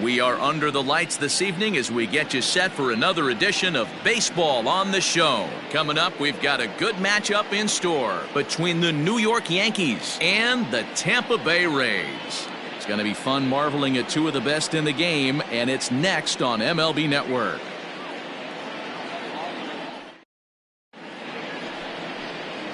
We are under the lights this evening as we get you set for another edition of Baseball on the Show. Coming up, we've got a good matchup in store between the New York Yankees and the Tampa Bay Rays. It's going to be fun marveling at two of the best in the game, and it's next on MLB Network.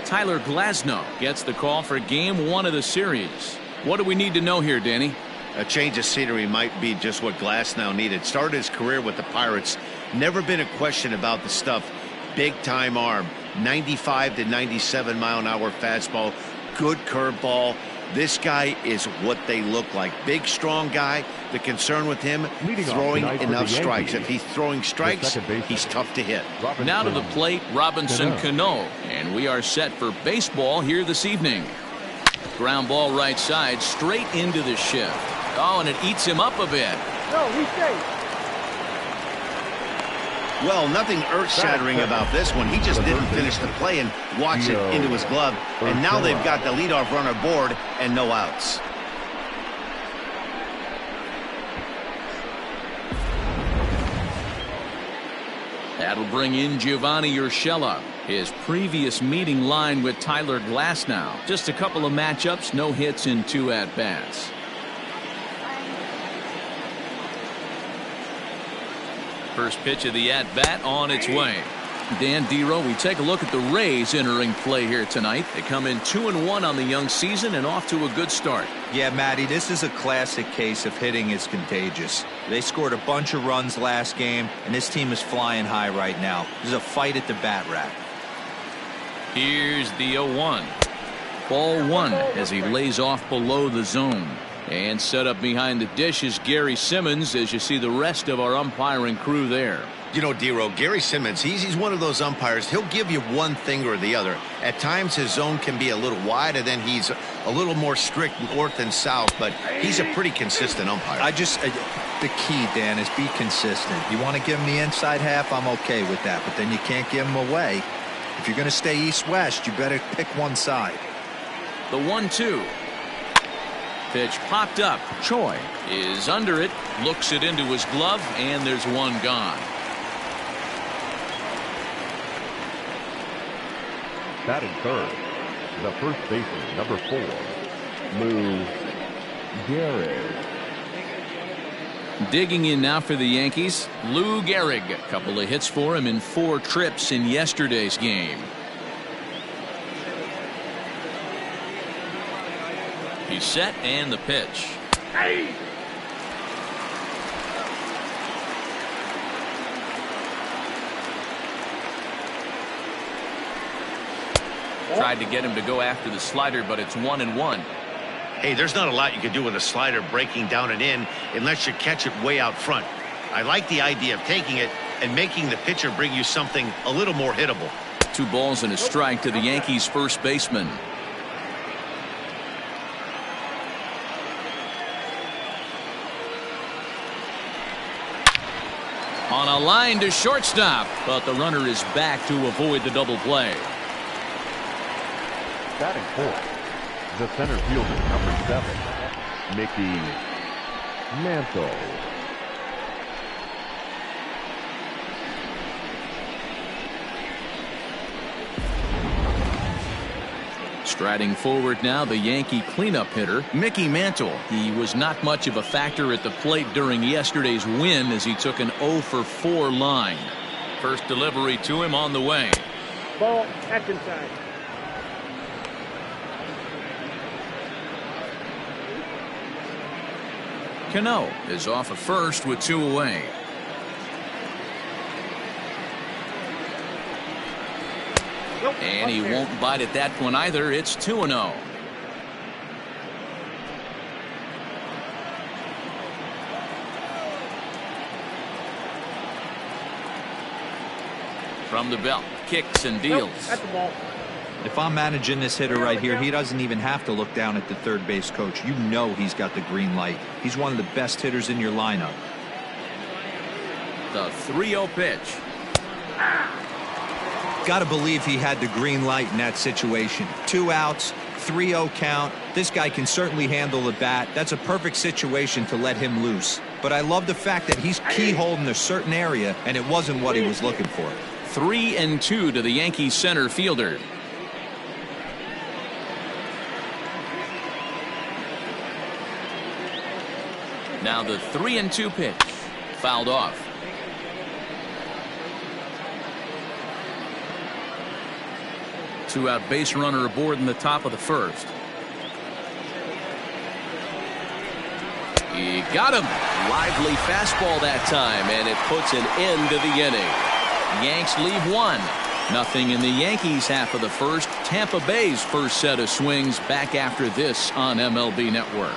Tyler Glasnow gets the call for Game 1 of the series. What do we need to know here, Danny? A change of scenery might be just what Glasnow needed. Started his career with the Pirates. Never been a question about the stuff. Big time arm. 95 to 97 mile an hour fastball. Good curveball. This guy is what they look like. Big, strong guy. The concern with him, throwing enough strikes. If he's throwing strikes, he's tough to hit. Now to the plate, Robinson Cano. And we are set for baseball here this evening. Ground ball right side, straight into the shift. Oh, and it eats him up a bit. No, he's safe. Well, nothing earth-shattering about this one. He just didn't finish the play and watch it into his glove. And now they've got the leadoff runner aboard and no outs. That'll bring in Giovanni Urshela. His previous meeting line with Tyler Glasnow. Just a couple of matchups, no hits in 2 at-bats. First pitch of the at-bat on its way. Dan Dero, we take a look at the Rays entering play here tonight. They come in 2-1 on the young season and off to a good start. Yeah, Matty, this is a classic case of hitting is contagious. They scored a bunch of runs last game, and this team is flying high right now. There's a fight at the bat rack. Here's the 0-1. Ball 1 as he lays off below the zone. And set up behind the dish is Gary Simmons as you see the rest of our umpiring crew there. You know, Dero, Gary Simmons, he's one of those umpires. He'll give you one thing or the other. At times his zone can be a little wide, and then he's a little more strict north and south, but he's a pretty consistent umpire. The key, Dan, is be consistent. You want to give him the inside half, I'm okay with that, but then you can't give him away. If you're going to stay east-west, you better pick one side. The 1-2. Pitch popped up. Choi is under it, looks it into his glove, and there's one gone. Batting third, the first baseman, number 4, Lou Gehrig. Digging in now for the Yankees, Lou Gehrig. A couple of hits for him in 4 trips in yesterday's game. He's set and the pitch. Hey. Tried to get him to go after the slider, but it's 1-1. Hey, there's not a lot you can do with a slider breaking down and in unless you catch it way out front. I like the idea of taking it and making the pitcher bring you something a little more hittable. 2 balls and a strike to the Yankees first baseman. On a line to shortstop, but the runner is back to avoid the double play. Batting fourth, the center fielder, number 7, Mickey Mantle. Striding forward now, the Yankee cleanup hitter, Mickey Mantle. He was not much of a factor at the plate during yesterday's win as he took an 0-for-4 line. First delivery to him on the way. Ball, that's inside. Cano is off of first with 2 away. And he won't bite at that one either. It's 2-0. From the belt, kicks and deals. That's the ball. If I'm managing this hitter right here, he doesn't even have to look down at the third base coach. You know he's got the green light. He's one of the best hitters in your lineup. The 3-0 pitch. Got to believe he had the green light in that situation. 2 outs, 3-0 count. This guy can certainly handle the bat. That's a perfect situation to let him loose. but I love the fact that he's keyholed in a certain area, and it wasn't what he was looking for. 3-2 to the Yankees center fielder. Now the 3-2 pitch. Fouled off. Two-out base runner aboard in the top of the first. He got him. Lively fastball that time, and it puts an end to the inning. Yanks leave 1-0 in the Yankees half of the first. Tampa Bay's first set of swings back after this on MLB Network.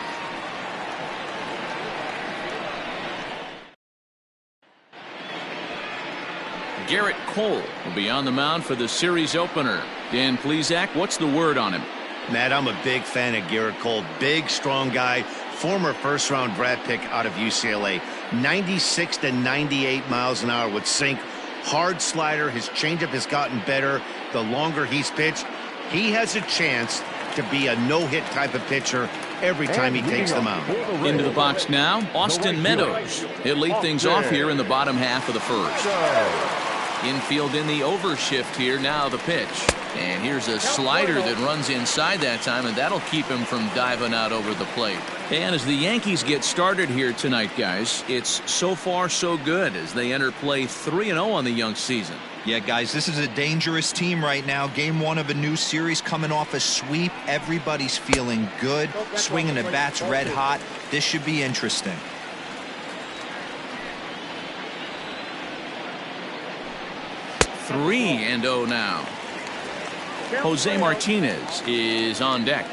Garrett Cole will be on the mound for the series opener. Dan Plesac, what's the word on him? Matt, I'm a big fan of Garrett Cole. Big, strong guy. Former first-round draft pick out of UCLA. 96 to 98 miles an hour with sink. Hard slider. His changeup has gotten better the longer he's pitched. He has a chance to be a no-hit type of pitcher every time he takes the mound. Into the box now, Austin Meadows. He'll lead things off here in the bottom half of the first. Infield in the overshift here. Now the pitch. And here's a slider that runs inside that time, and that'll keep him from diving out over the plate. And as the Yankees get started here tonight, guys, it's so far so good as they enter play 3-0 on the young season. Yeah, guys, this is a dangerous team right now. Game 1 of a new series, coming off a sweep. Everybody's feeling good, swinging the bats red hot. This should be interesting. Three and 0 now. Jose Martinez is on deck.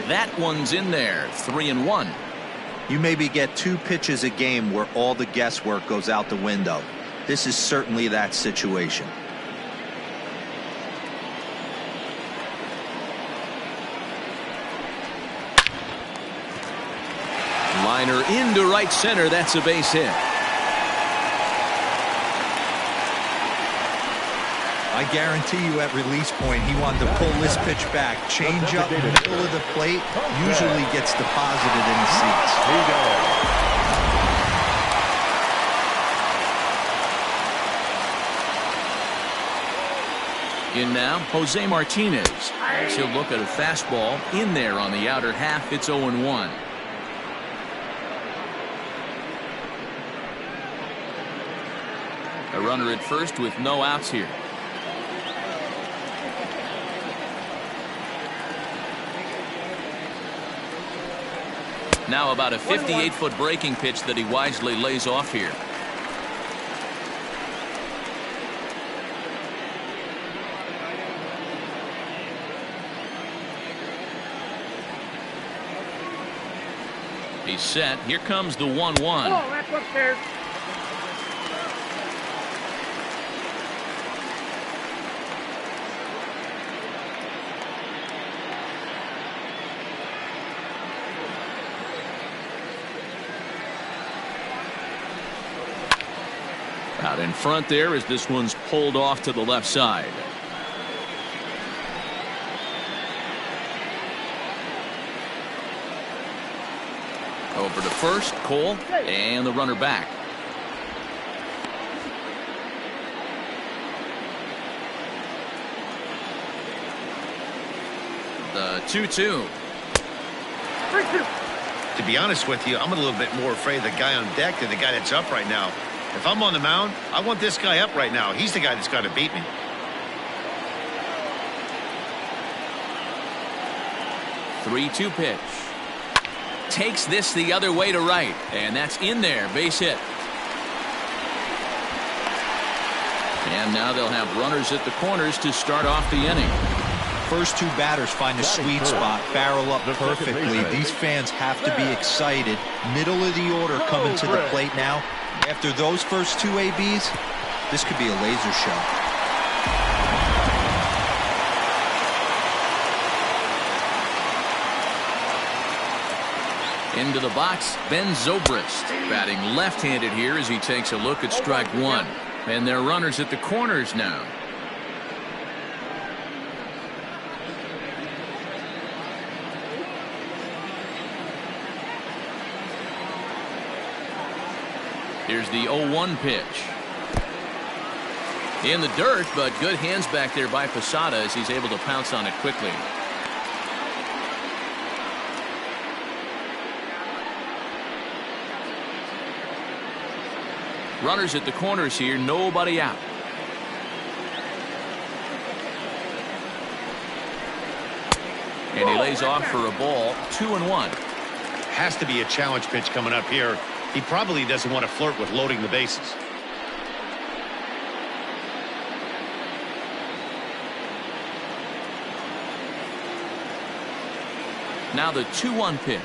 That one's in there. 3-1. You maybe get 2 pitches a game where all the guesswork goes out the window. This is certainly that situation. Liner into right center. That's a base hit. I guarantee you at release point he wanted to pull this pitch back. Change up in the middle of the plate usually gets deposited in the seats. Here you go. In now, Jose Martinez. As he'll look at a fastball in there on the outer half. It's 0-1. A runner at first with no outs here. Now about a 58-foot breaking pitch that he wisely lays off here. He's set. Here comes the 1-1. Oh, that's upstairs. Out in front there as this one's pulled off to the left side. Over to first, Cole, and the runner back. The 2-2. 3-2. To be honest with you, I'm a little bit more afraid of the guy on deck than the guy that's up right now. If I'm on the mound, I want this guy up right now. He's the guy that's got to beat me. Three-two pitch. Takes this the other way to right, and that's in there. Base hit. And now they'll have runners at the corners to start off the inning. First 2 batters find a sweet spot, barrel up perfectly. These fans have to be excited. Middle of the order coming to the plate now. After those first 2 ABs, this could be a laser show. Into the box, Ben Zobrist, batting left-handed here as he takes a look at strike 1. And they're runners at the corners now. Here's the 0-1 pitch. In the dirt, but good hands back there by Posada as he's able to pounce on it quickly. Runners at the corners here, nobody out. And he lays off for a ball, 2-1. Has to be a challenge pitch coming up here. He probably doesn't want to flirt with loading the bases. Now the 2-1 pitch.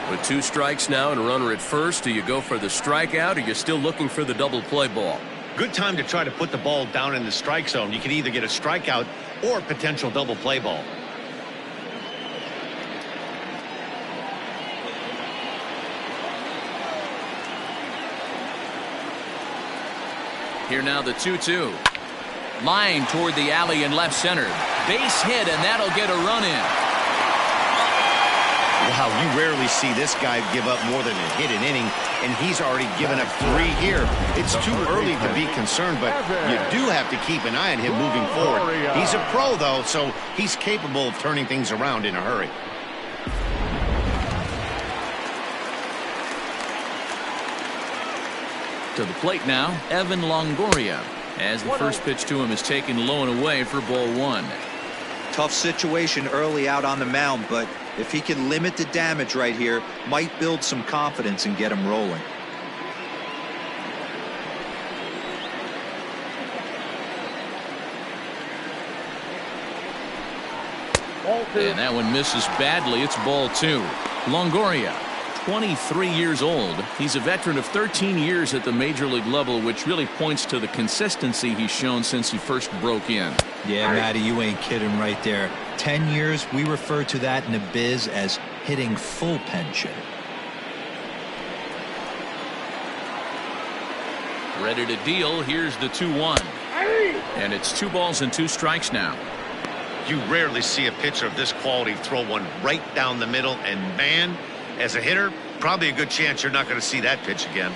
With 2 strikes now and a runner at first, do you go for the strikeout or you're still looking for the double play ball? Good time to try to put the ball down in the strike zone. You can either get a strikeout or potential double play ball. Here now the 2-2. Line toward the alley in left center. Base hit, and that'll get a run in. Wow, you rarely see this guy give up more than a hit an inning, and he's already given up 3 here. It's too early to be concerned, but you do have to keep an eye on him moving forward. He's a pro, though, so he's capable of turning things around in a hurry. To the plate now, Evan Longoria, as the first pitch to him is taken low and away for ball 1. Tough situation early out on the mound, but if he can limit the damage right here, might build some confidence and get him rolling. And that one misses badly. It's ball 2. Longoria, 23 years old. He's a veteran of 13 years at the major league level, which really points to the consistency he's shown since he first broke in. Yeah, Matty, you ain't kidding right there. 10 years, we refer to that in the biz as hitting full pension. Ready to deal. Here's the 2-1. And it's 2 balls and 2 strikes now. You rarely see a pitcher of this quality throw one right down the middle, and man, as a hitter, probably a good chance you're not going to see that pitch again.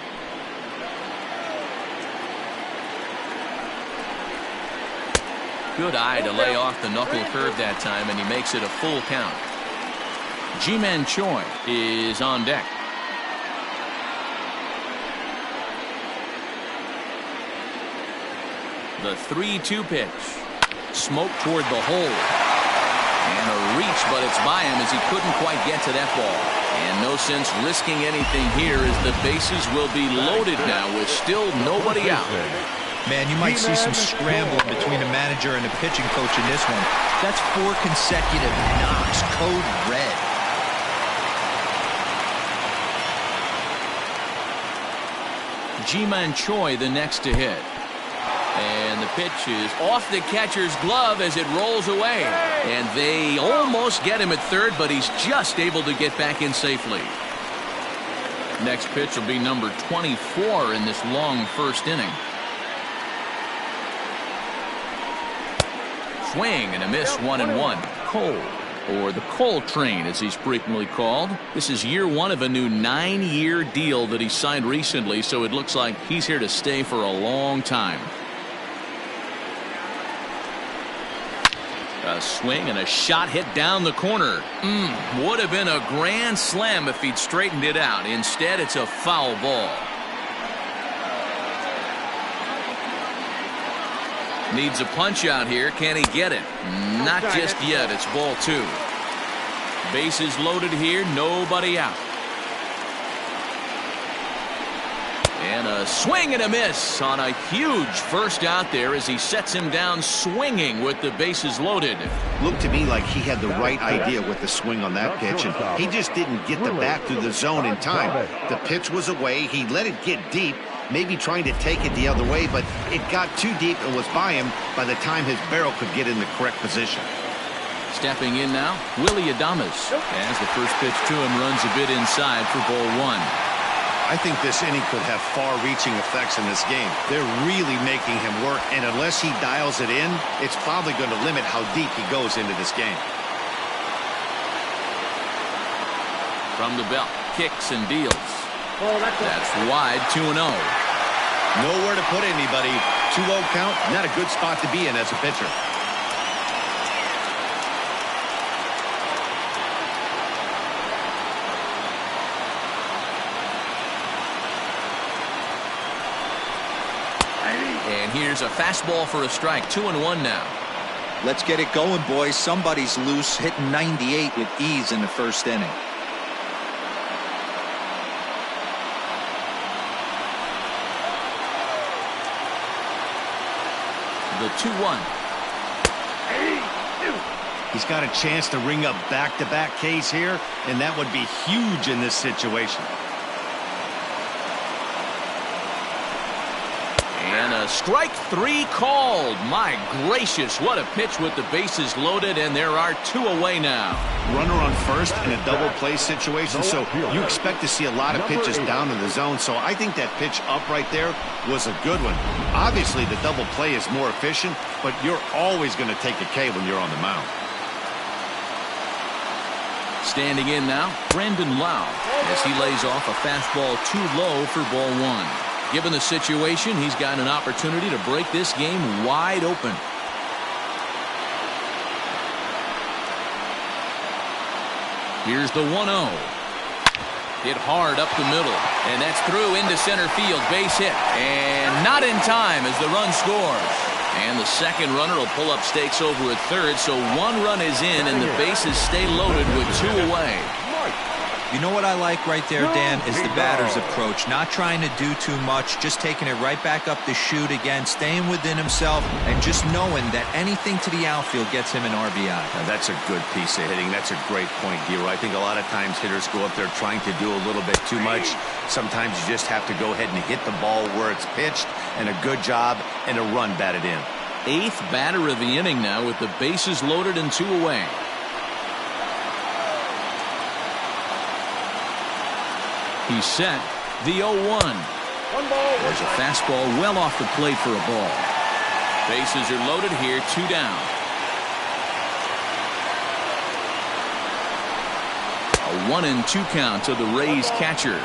Good eye to lay off the knuckle curve that time, and he makes it a full count. Ji-Man Choi is on deck. The 3-2 pitch. Smoke toward the hole. And a reach, but it's by him as he couldn't quite get to that ball. And no sense risking anything here as the bases will be loaded now with still nobody out. Man, you might see some scrambling between the manager and the pitching coach in this one. That's 4 consecutive knocks, code red. Ji-Man Choi the next to hit. And the pitch is off the catcher's glove as it rolls away. And they almost get him at third, but he's just able to get back in safely. Next pitch will be number 24 in this long first inning. Swing and a miss, 1-1. Cole, or the Cole train as he's frequently called. This is year 1 of a new 9-year deal that he signed recently, so it looks like he's here to stay for a long time. A swing and a shot hit down the corner. Would have been a grand slam if he'd straightened it out. Instead, it's a foul ball. Needs a punch out here. Can he get it? Not just yet. It's ball 2. Bases loaded here. Nobody out. And a swing and a miss on a huge first out there as he sets him down swinging with the bases loaded. Looked to me like he had the right idea with the swing on that pitch, and he just didn't get the bat through the zone in time. The pitch was away. He let it get deep, maybe trying to take it the other way, but it got too deep and was by him by the time his barrel could get in the correct position. Stepping in now, Willy Adames, as the first pitch to him runs a bit inside for ball 1. I I think this inning could have far-reaching effects in this game. They're really making him work, and unless he dials it in, it's probably going to limit how deep he goes into this game. From the belt, kicks and deals. Oh, That's wide, 2-0. Nowhere to put anybody. 2-0 count, not a good spot to be in as a pitcher. And here's a fastball for a strike. 2-1 now. Let's get it going, boys. Somebody's loose, hitting 98 with ease in the first inning. The 2-1. He's got a chance to ring up back-to-back Ks here, and that would be huge in this situation. And a strike 3 called. My gracious, what a pitch with the bases loaded, and there are 2 away now. Runner on first in a double play situation, so you expect to see a lot of pitches down in the zone. So I think that pitch up right there was a good one. Obviously, the double play is more efficient, but you're always going to take a K when you're on the mound. Standing in now, Brendan Lau, as he lays off a fastball too low for ball 1. Given the situation, he's got an opportunity to break this game wide open. Here's the 1-0. Hit hard up the middle, and that's through into center field. Base hit, and not in time as the run scores. And the second runner will pull up stakes over at third, so 1 run is in, and the bases stay loaded with 2 away. You know what I like right there, Dan, is the batter's approach. Not trying to do too much, just taking it right back up the chute again, staying within himself, and just knowing that anything to the outfield gets him an RBI. Now, that's a good piece of hitting. That's a great point, Giro. I think a lot of times hitters go up there trying to do a little bit too much. Sometimes you just have to go ahead and hit the ball where it's pitched, and a good job and a run batted in. 8th batter of the inning now with the bases loaded and 2 away. He's set. The 0-1. There's a fastball well off the plate for a ball. Bases are loaded here, 2 down. A 1-2 count to the Rays catcher.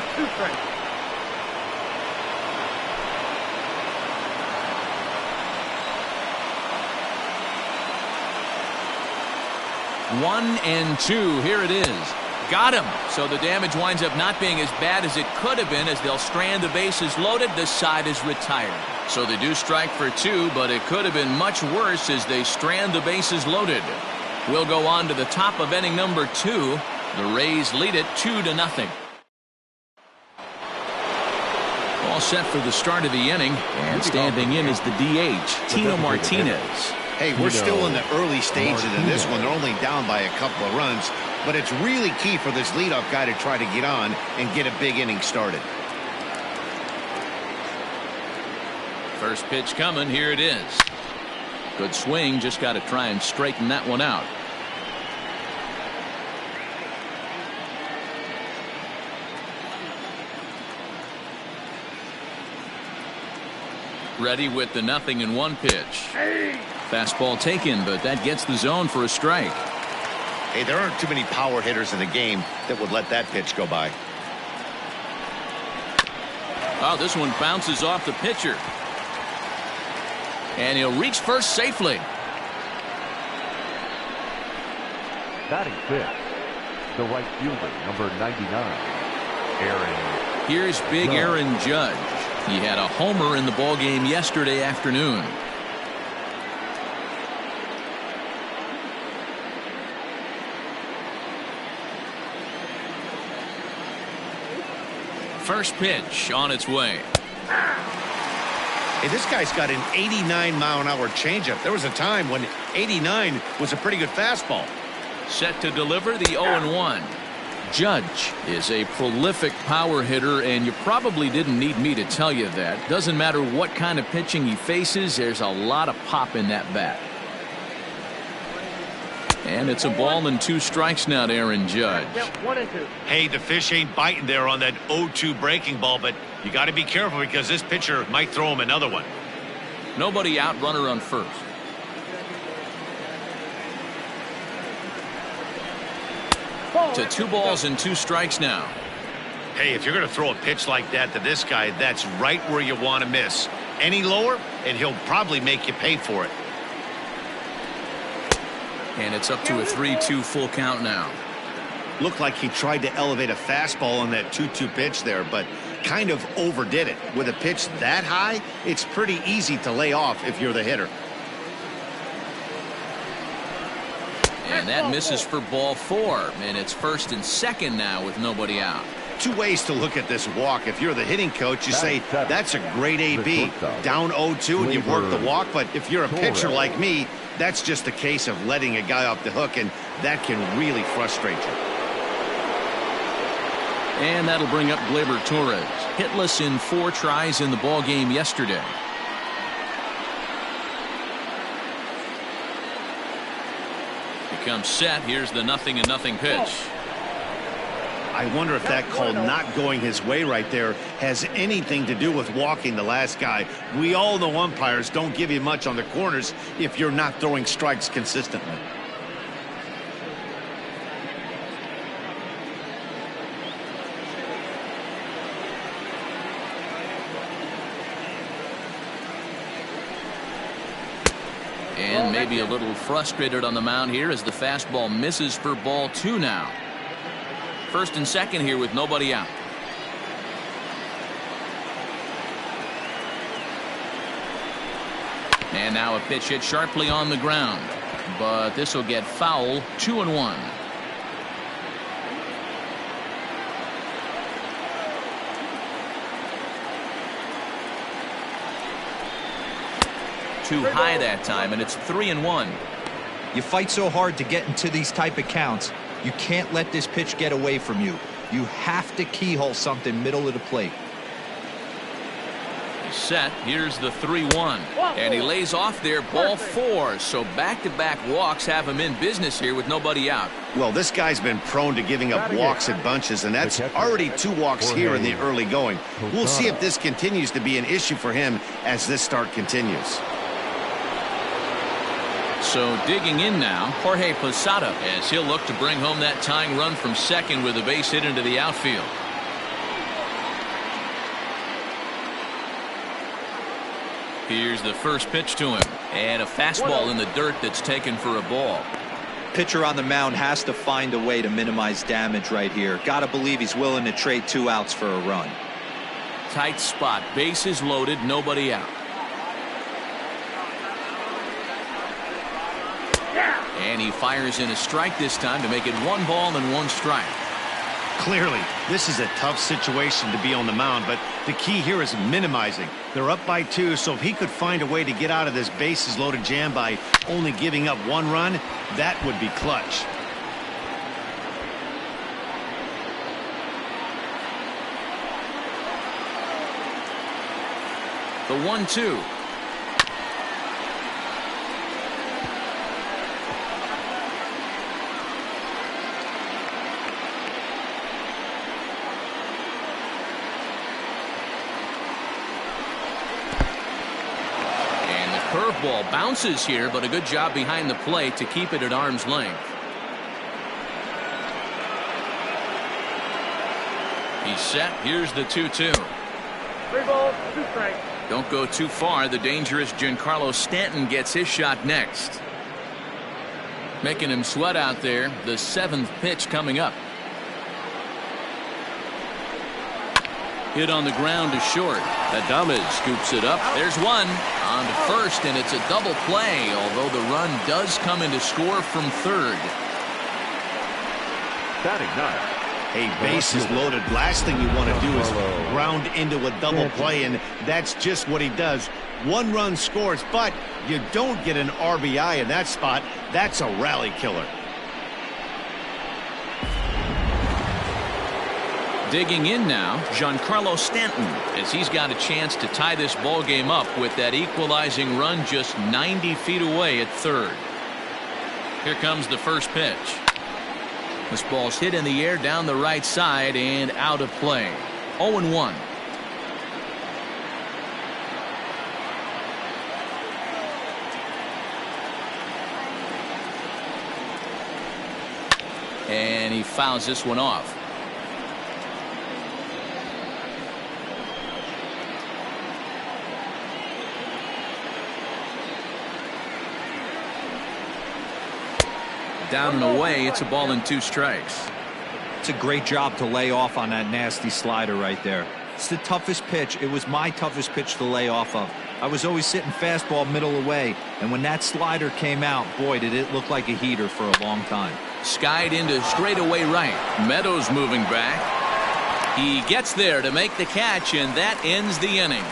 One and 2. Here it is. Got him. So the damage winds up not being as bad as it could have been as they'll strand the bases loaded. The side is retired. So they do strike for 2, but it could have been much worse as they strand the bases loaded. We'll go on to the top of inning number 2. The Rays lead it 2-0. All set for the start of the inning, and standing in is the DH, Tino Martinez. Hey, we're still in the early stages of this one. They're only down by a couple of runs, but it's really key for this leadoff guy to try to get on and get a big inning started. First pitch coming. Here it is. Good swing. Just got to try and straighten that one out. Ready with the 0-1 pitch. Fastball taken, but that gets the zone for a strike. Hey, there aren't too many power hitters in the game that would let that pitch go by. Oh, this one bounces off the pitcher. And he'll reach first safely. Batting 5th, the right fielder, number 99, Aaron. Here's big Aaron Judge. He had a homer in the ballgame yesterday afternoon. First pitch on its way. Hey, this guy's got an 89-mile-an-hour changeup. There was a time when 89 was a pretty good fastball. Set to deliver the 0-1. Judge is a prolific power hitter, and you probably didn't need me to tell you that. Doesn't matter what kind of pitching he faces, there's a lot of pop in that bat. And it's a ball and 2 strikes now to Aaron Judge. Count 1 and 2. Hey, the fish ain't biting there on that 0-2 breaking ball, but you got to be careful because this pitcher might throw him another one. Nobody out, runner on first. To 2 balls and 2 strikes now. Hey, if you're going to throw a pitch like that to this guy, that's right where you want to miss. Any lower, and he'll probably make you pay for it. And it's up to a 3-2 full count now. Looked like he tried to elevate a fastball on that 2-2 pitch there, but kind of overdid it. With a pitch that high, it's pretty easy to lay off if you're the hitter. And that misses for ball 4. And it's first and second now with nobody out. 2 ways to look at this walk. If you're the hitting coach, you say, that's a great AB. Down 0-2 and you work the walk. But if you're a pitcher like me, that's just a case of letting a guy off the hook, and that can really frustrate you. And that'll bring up Gleyber Torres. Hitless in 4 tries in the ball game yesterday. Becomes set. Here's the 0-0 pitch. I wonder if that call not going his way right there has anything to do with walking the last guy. We all know umpires don't give you much on the corners if you're not throwing strikes consistently. And maybe a little frustrated on the mound here as the fastball misses for ball 2 now. First and second here with nobody out. And now a pitch hit sharply on the ground. But this will get foul. 2-1. Too high that time, and it's 3-1. You fight so hard to get into these type of counts. You can't let this pitch get away from you. You have to keyhole something middle of the plate. Set. Here's the 3-1. And he lays off there, ball 4. So back-to-back walks have him in business here with nobody out. Well, this guy's been prone to giving up walks in bunches, and that's already 2 walks here in the early going. We'll see if this continues to be an issue for him as this start continues. So digging in now, Jorge Posada, as he'll look to bring home that tying run from second with a base hit into the outfield. Here's the first pitch to him, and a fastball in the dirt that's taken for a ball. Pitcher on the mound has to find a way to minimize damage right here. Got to believe he's willing to trade 2 outs for a run. Tight spot, bases loaded, nobody out. And he fires in a strike this time to make it 1 ball and 1 strike. Clearly, this is a tough situation to be on the mound, but the key here is minimizing. They're up by 2, so if he could find a way to get out of this bases loaded jam by only giving up 1 run, that would be clutch. The 1-2. Curveball bounces here, but a good job behind the plate to keep it at arm's length. He's set. Here's the 2-2. 3 balls, 2 strikes. Don't go too far. The dangerous Giancarlo Stanton gets his shot next. Making him sweat out there. The 7th pitch coming up. Hit on the ground to short. Adames scoops it up. There's one. On to first, and it's a double play, although the run does come in to score from third. Batting 9. A base is loaded. Last thing you want to do is ground into a double play, and that's just what he does. 1 run scores, but you don't get an RBI in that spot. That's a rally killer. Digging in now, Giancarlo Stanton, as he's got a chance to tie this ball game up with that equalizing run just 90 feet away at third. Here comes the first pitch. This ball's hit in the air down the right side and out of play. 0-1. And he fouls this one off. Down and away. It's a ball and 2 strikes. It's a great job to lay off on that nasty slider right there. It's the toughest pitch. It was my toughest pitch to lay off of. I was always sitting fastball middle away, and when that slider came out, boy, did it look like a heater for a long time. Skied into straightaway right. Meadows moving back. He gets there to make the catch, and that ends the inning.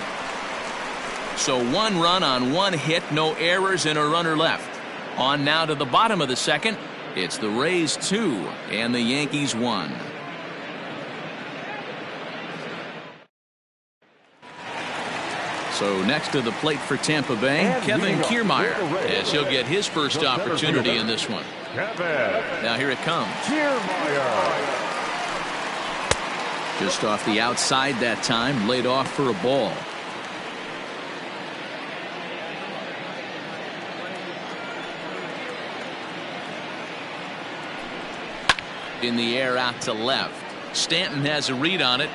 So 1 run on 1 hit, no errors, and a runner left. On now to the bottom of the second. It's the Rays 2 and the Yankees 1. So next to the plate for Tampa Bay, Kevin Kiermaier, as he'll get his first opportunity in this one. Now here it comes. Just off the outside that time, laid off for a ball. In the air out to left. Stanton has a read on it,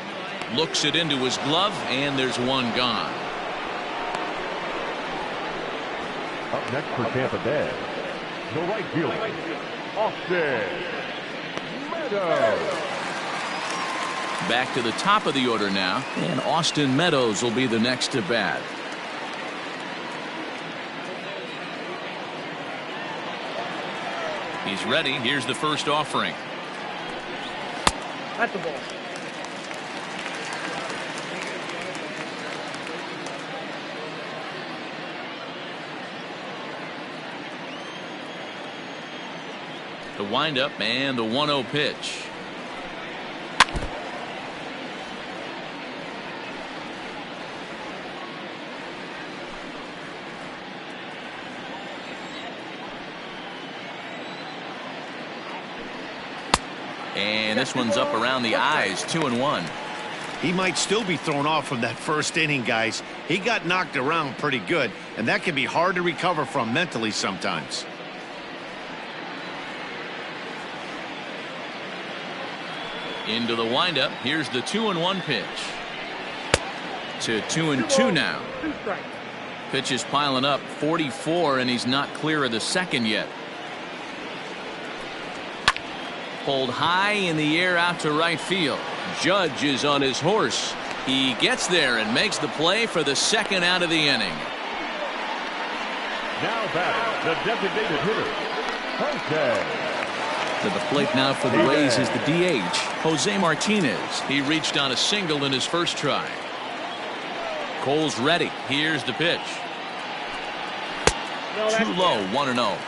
looks it into his glove, and there's one gone. Up next for Tampa Bay, the right fielder, Austin Meadows. Back to the top of the order now, and Austin Meadows will be the next to bat. He's ready. Here's the first offering. That's the ball. The windup and the 1-0 pitch. And this one's up around the eyes. 2-1. He might still be thrown off from that first inning, guys. He got knocked around pretty good, and that can be hard to recover from mentally sometimes. Into the windup. Here's the 2-1 pitch. To 2-2 now. 2 strikes. Pitch is piling up. 44, and he's not clear of the second yet. Pulled high in the air out to right field. Judge is on his horse. He gets there and makes the play for the second out of the inning. Now batting, the designated hitter, Jose. To the plate now for the Rays is the DH, Jose Martinez. He reached on a single in his first try. Cole's ready. Here's the pitch. Too low, 1-0.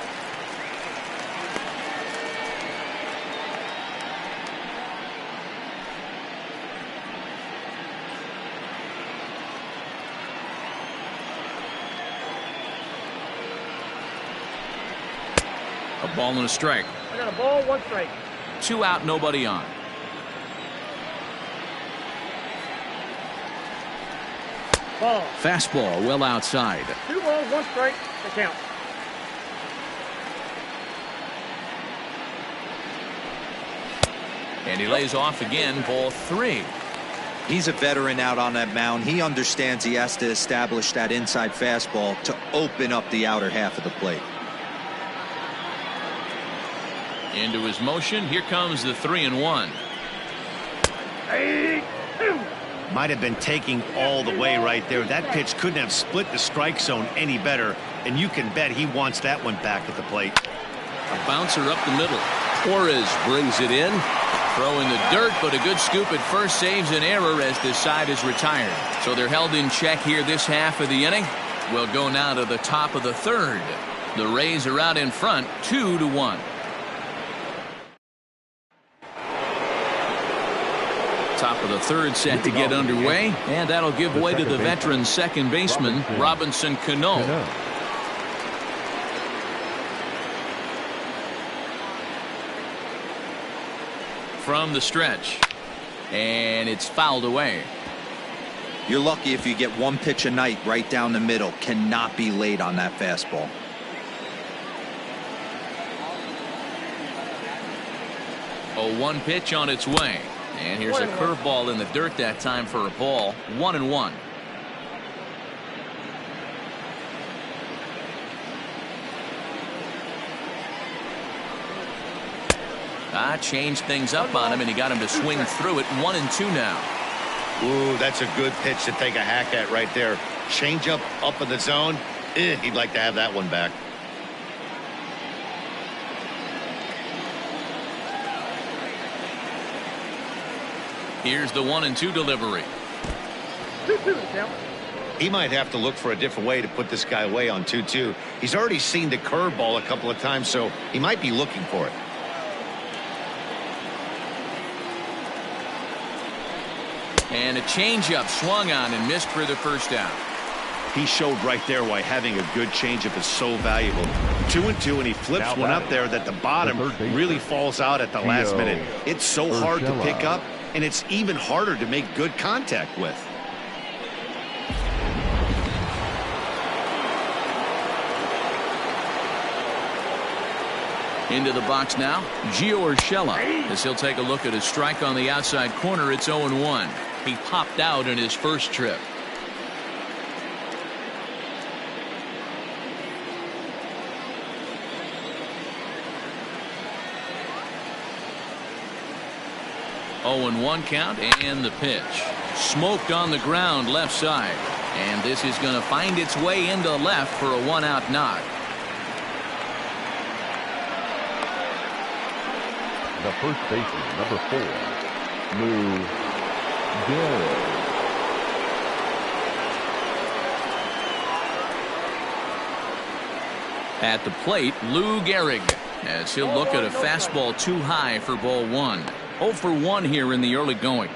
A ball and a strike. I got a ball, 1 strike. 2 out, nobody on. Ball. Fastball well outside. 2 balls, 1 strike. The count. And he lays off again. Ball 3. He's a veteran out on that mound. He understands he has to establish that inside fastball to open up the outer half of the plate. Into his motion. Here comes the 3-1. 8-2. Might have been taking all the way right there. That pitch couldn't have split the strike zone any better, and you can bet he wants that one back at the plate. A bouncer up the middle. Torres brings it in. Throwing the dirt, but a good scoop at first saves an error as this side is retired. So they're held in check here this half of the inning. We'll go now to the top of the third. The Rays are out in front, 2-1. Top of the third set to get underway, and that'll give way to the veteran second baseman, Robinson Cano. from the stretch. And it's fouled away. You're lucky if you get one pitch a night right down the middle. Cannot be late on that fastball. A 1 pitch on its way. And here's a curveball in the dirt that time for a ball. 1-1. Changed things up on him, and he got him to swing through it. 1-2 now. Ooh, that's a good pitch to take a hack at right there. Change up in the zone. He'd like to have that one back. Here's the 1-2 delivery. 2-2 count. He might have to look for a different way to put this guy away on 2-2. He's already seen the curveball a couple of times, so he might be looking for it. And a changeup swung on and missed for the first out. He showed right there why having a good changeup is so valuable. 2-2, and he flips one up there that the bottom really falls out at the last minute. It's so hard to pick up, and it's even harder to make good contact with. Into the box now, Gio Urshela, as he'll take a look at a strike on the outside corner. It's 0-1. He popped out in his first trip. Oh, 0-1 count, and the pitch. Smoked on the ground left side. And this is going to find its way into left for a 1-out knock. The first baseman, number 4, Lou Gehrig. At the plate, Lou Gehrig, as he'll look at a fastball too high for ball 1. 0 for 1 here in the early going.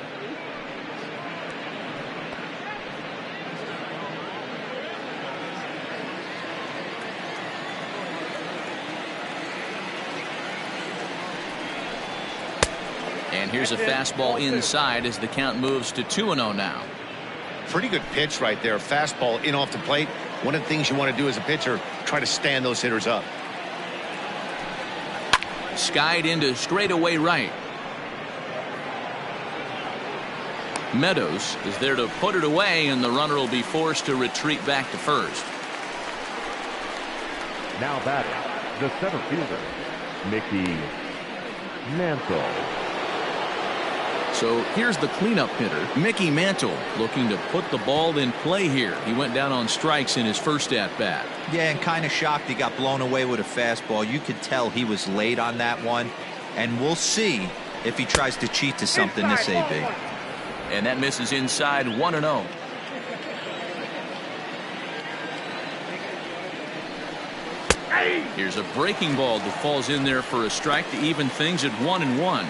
And here's a fastball inside as the count moves to 2-0 now. Pretty good pitch right there. Fastball in off the plate. One of the things you want to do as a pitcher, try to stand those hitters up. Skied into straightaway right. Meadows is there to put it away, and the runner will be forced to retreat back to first. Now batting, the center fielder, Mickey Mantle. So here's the cleanup hitter, Mickey Mantle, looking to put the ball in play here. He went down on strikes in his first at-bat. Yeah, and kind of shocked he got blown away with a fastball. You could tell he was late on that one, and we'll see if he tries to cheat to something this AB. And that misses inside. 1-0. Here's a breaking ball that falls in there for a strike to even things at 1-1.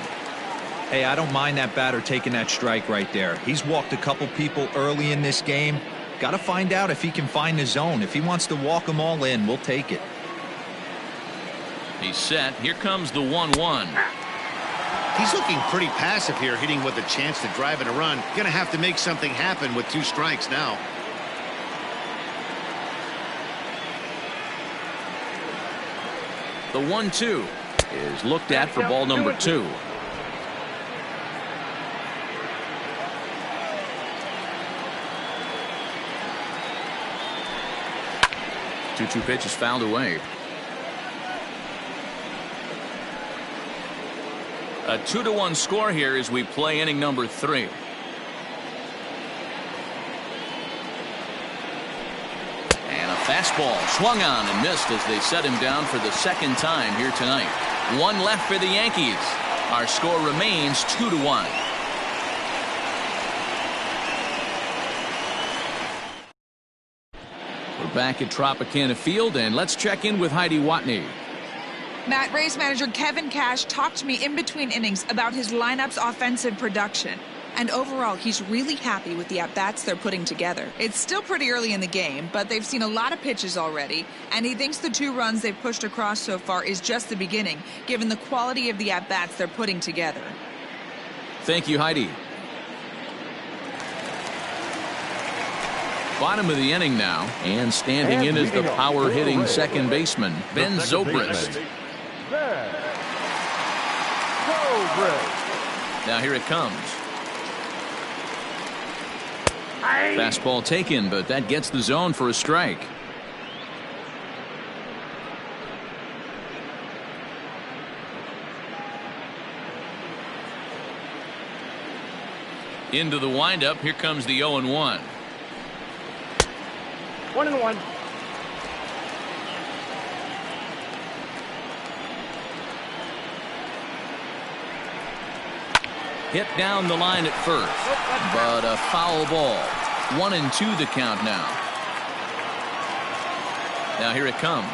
Hey, I don't mind that batter taking that strike right there. He's walked a couple people early in this game. Got to find out if he can find the zone. If he wants to walk them all in, we'll take it. He's set. Here comes the 1-1. He's looking pretty passive here, hitting with a chance to drive in a run. Gonna have to make something happen with 2 strikes now. The 1-2 is looked at for ball number 2. Two pitch is fouled away. A 2-1 score here as we play inning number 3. And a fastball swung on and missed as they set him down for the second time here tonight. 1 left for the Yankees. Our score remains 2-1. We're back at Tropicana Field, and let's check in with Heidi Watney. Matt, Rays manager Kevin Cash talked to me in between innings about his lineup's offensive production. And overall, he's really happy with the at-bats they're putting together. It's still pretty early in the game, but they've seen a lot of pitches already, and he thinks the 2 runs they've pushed across so far is just the beginning, given the quality of the at-bats they're putting together. Thank you, Heidi. Bottom of the inning now, and standing in is the power-hitting second baseman, Ben Zobrist. Now here it comes. Fastball taken, but that gets the zone for a strike. Into the windup. Here comes the 0-1. 1-1. Hit down the line at first, but a foul ball. 1-2 the count now. Now here it comes.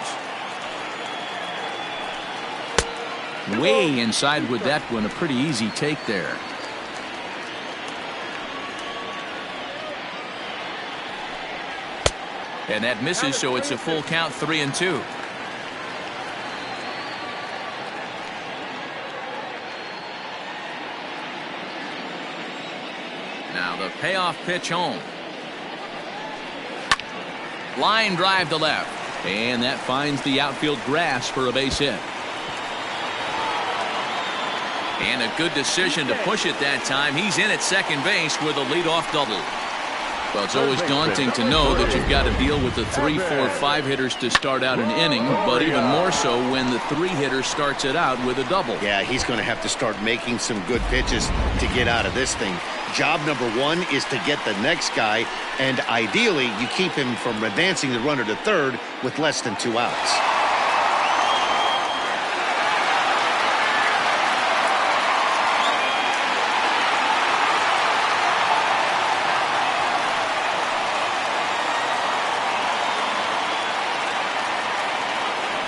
Way inside with that one. A pretty easy take there. And that misses, so it's a full count, 3-2. Now the payoff pitch home. Line drive to left. And that finds the outfield grass for a base hit. And a good decision to push it that time. He's in at second base with a leadoff double. Well, it's always daunting to know that you've got to deal with the 3, 4, 5 hitters to start out an inning, but even more so when the 3 hitter starts it out with a double. Yeah, he's going to have to start making some good pitches to get out of this thing. Job number 1 is to get the next guy, and ideally you keep him from advancing the runner to third with less than 2 outs.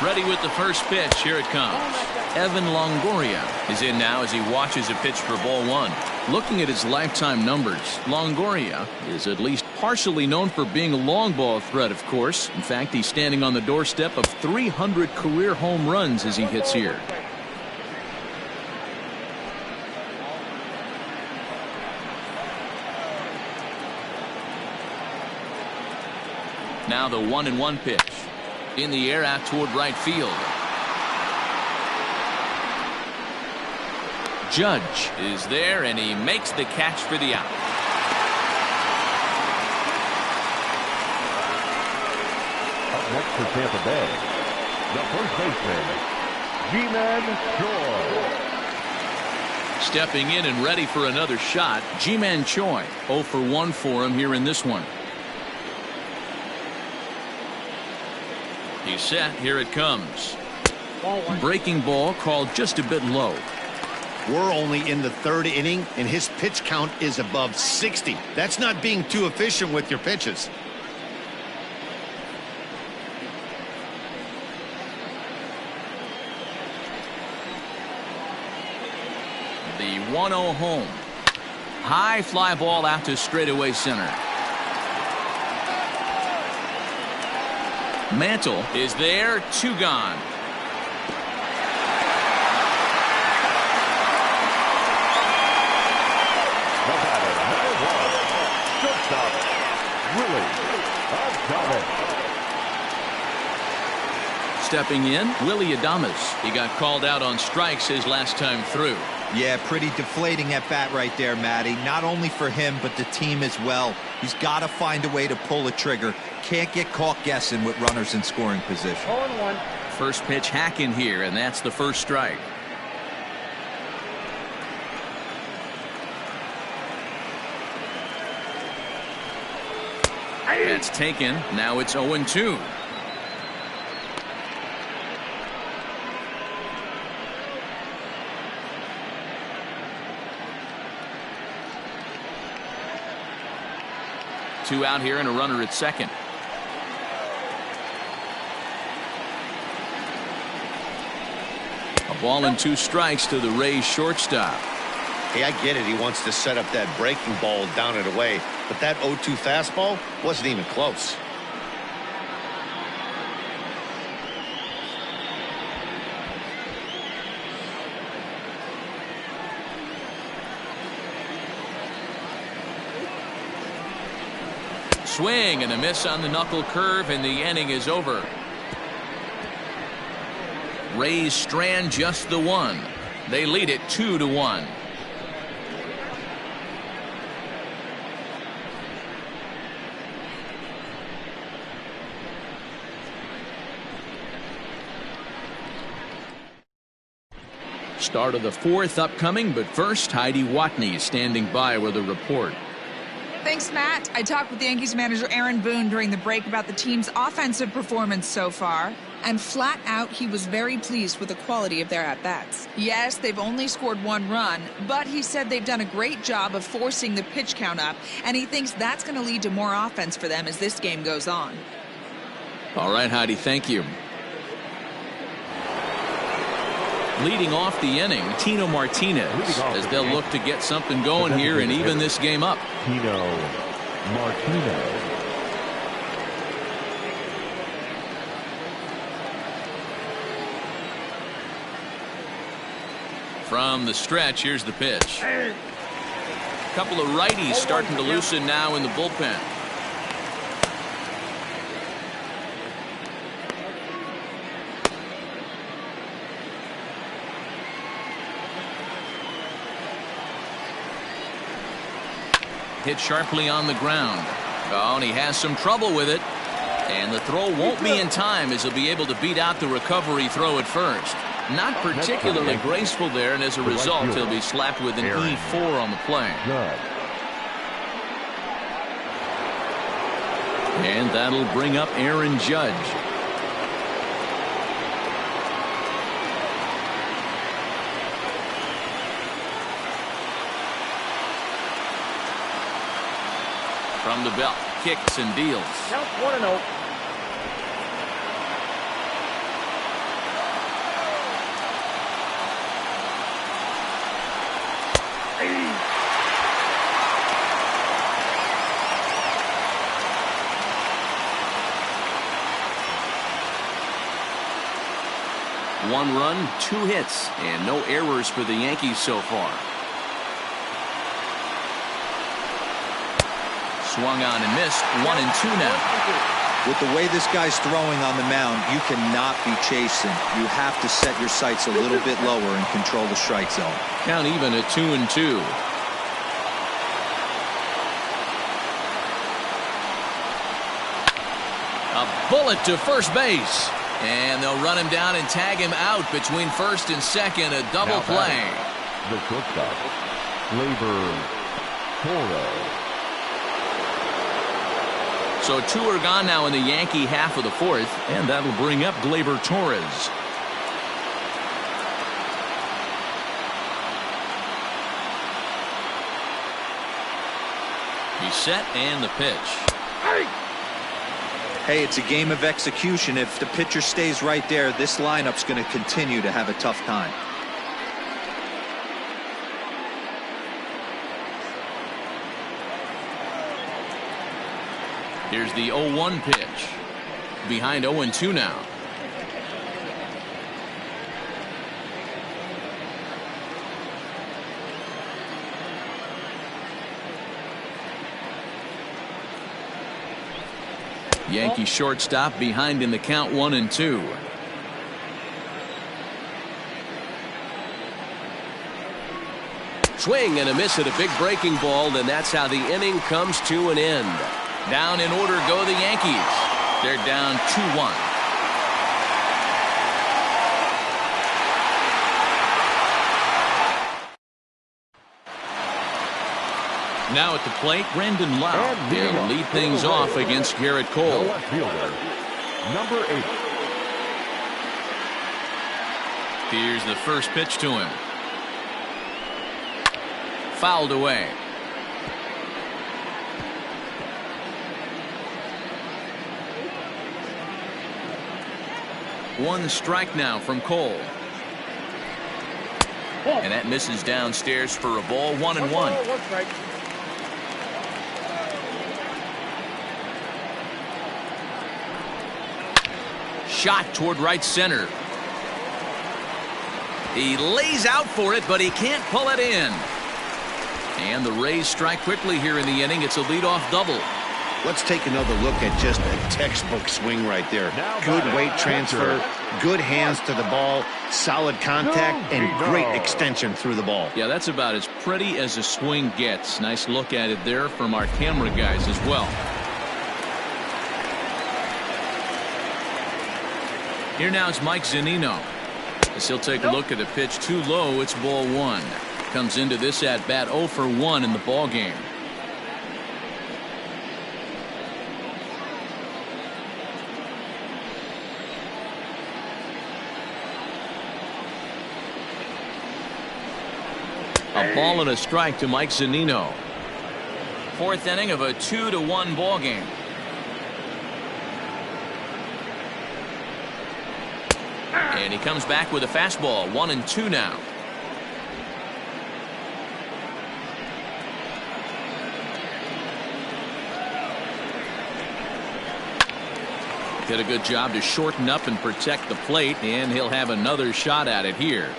Ready with the first pitch. Here it comes. Evan Longoria is in now as he watches a pitch for ball 1. Looking at his lifetime numbers, Longoria is at least partially known for being a long ball threat, of course. In fact, he's standing on the doorstep of 300 career home runs as he hits here. Now the 1-1 pitch. In the air out toward right field. Judge is there, and he makes the catch for the out. Up next for Tampa Bay, the first baseman, Ji-Man Choi. Stepping in and ready for another shot, Ji-Man Choi. 0 for 1 for him here in this one. He's set. Here it comes. Breaking ball called just a bit low. We're only in the 3rd inning, and his pitch count is above 60. That's not being too efficient with your pitches. The 1-0 home. High fly ball out to straightaway center. Mantle is there, 2 gone. The batter, number 1, shortstop, Willie Adames. Stepping in, Willie Adames. He got called out on strikes his last time through. Yeah, pretty deflating at bat right there, Matty. Not only for him, but the team as well. He's got to find a way to pull a trigger. Can't get caught guessing with runners in scoring position. 0-1. First pitch hacking here, and that's the first strike. That's taken. Now it's 0-2. Two out here and a runner at second. A ball and 2 strikes to the Rays shortstop. Hey, I get it. He wants to set up that breaking ball down and away, but that 0-2 fastball wasn't even close. swing and a miss on the knuckle curve, and the inning is over. Rays strand just the one. They lead it 2-1. Start of the fourth upcoming, but first, Heidi Watney standing by with a report. Thanks, Matt. I talked with Yankees manager Aaron Boone during the break about the team's offensive performance so far, and flat out, he was very pleased with the quality of their at-bats. Yes, they've only scored 1 run, but he said they've done a great job of forcing the pitch count up, and he thinks that's going to lead to more offense for them as this game goes on. All right, Heidi, thank you. Leading off the inning, Tino Martinez, as they'll look to get something going here and even this game up. Tino Martinez. From the stretch, here's the pitch. A couple of righties starting to loosen now in the bullpen. Hit sharply on the ground. Oh, and he has some trouble with it. And the throw won't be in time as he'll be able to beat out the recovery throw at first. Not particularly graceful there, and as a result, he'll be slapped with an E4 on the play. And that'll bring up Aaron Judge. From the belt, kicks and deals. Count 1-0. One run, 2 hits, and no errors for the Yankees so far. Swung on and missed. 1-2 now. With the way this guy's throwing on the mound, you cannot be chasing. You have to set your sights a little bit lower and control the strike zone. Count even at 2-2. A bullet to first base. And they'll run him down and tag him out between first and second. A double play. The shortstop, Gleyber Torres. So 2 are gone now in the Yankee half of the fourth, and that'll bring up Gleyber Torres. He's set, and the pitch. Hey, it's a game of execution. If the pitcher stays right there, this lineup's going to continue to have a tough time. Here's the 0-1 pitch. Behind 0-2 now. Yankee shortstop behind in the count 1-2. Swing and a miss at a big breaking ball, and that's how the inning comes to an end. Down in order go the Yankees. They're down 2-1. Now at the plate, Brendan Lowe. He'll lead things off against Garrett Cole. The left fielder, number 8. Here's the first pitch to him. Fouled away. One strike now from Cole. And that misses downstairs for a ball. 1-1. 1 strike. Shot toward right center. He lays out for it, but he can't pull it in. And the Rays strike quickly here in the inning. It's a leadoff double. Let's take another look at just a textbook swing right there. Good weight transfer, good hands to the ball, solid contact, and great extension through the ball. Yeah, that's about as pretty as a swing gets. Nice look at it there from our camera guys as well. Here now is Mike Zunino. As he'll take a look at a pitch too low, it's ball one. Comes into this at bat 0 for 1 in the ball game. A ball and a strike to Mike Zunino. Fourth inning of a 2-1 ball game. And he comes back with a fastball. 1-2 now. Did a good job to shorten up and protect the plate, and he'll have another shot at it here.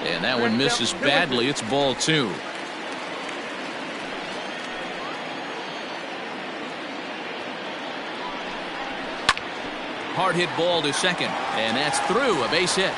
And that one misses badly. It's ball two. Hard hit ball to second, and that's through. A base hit.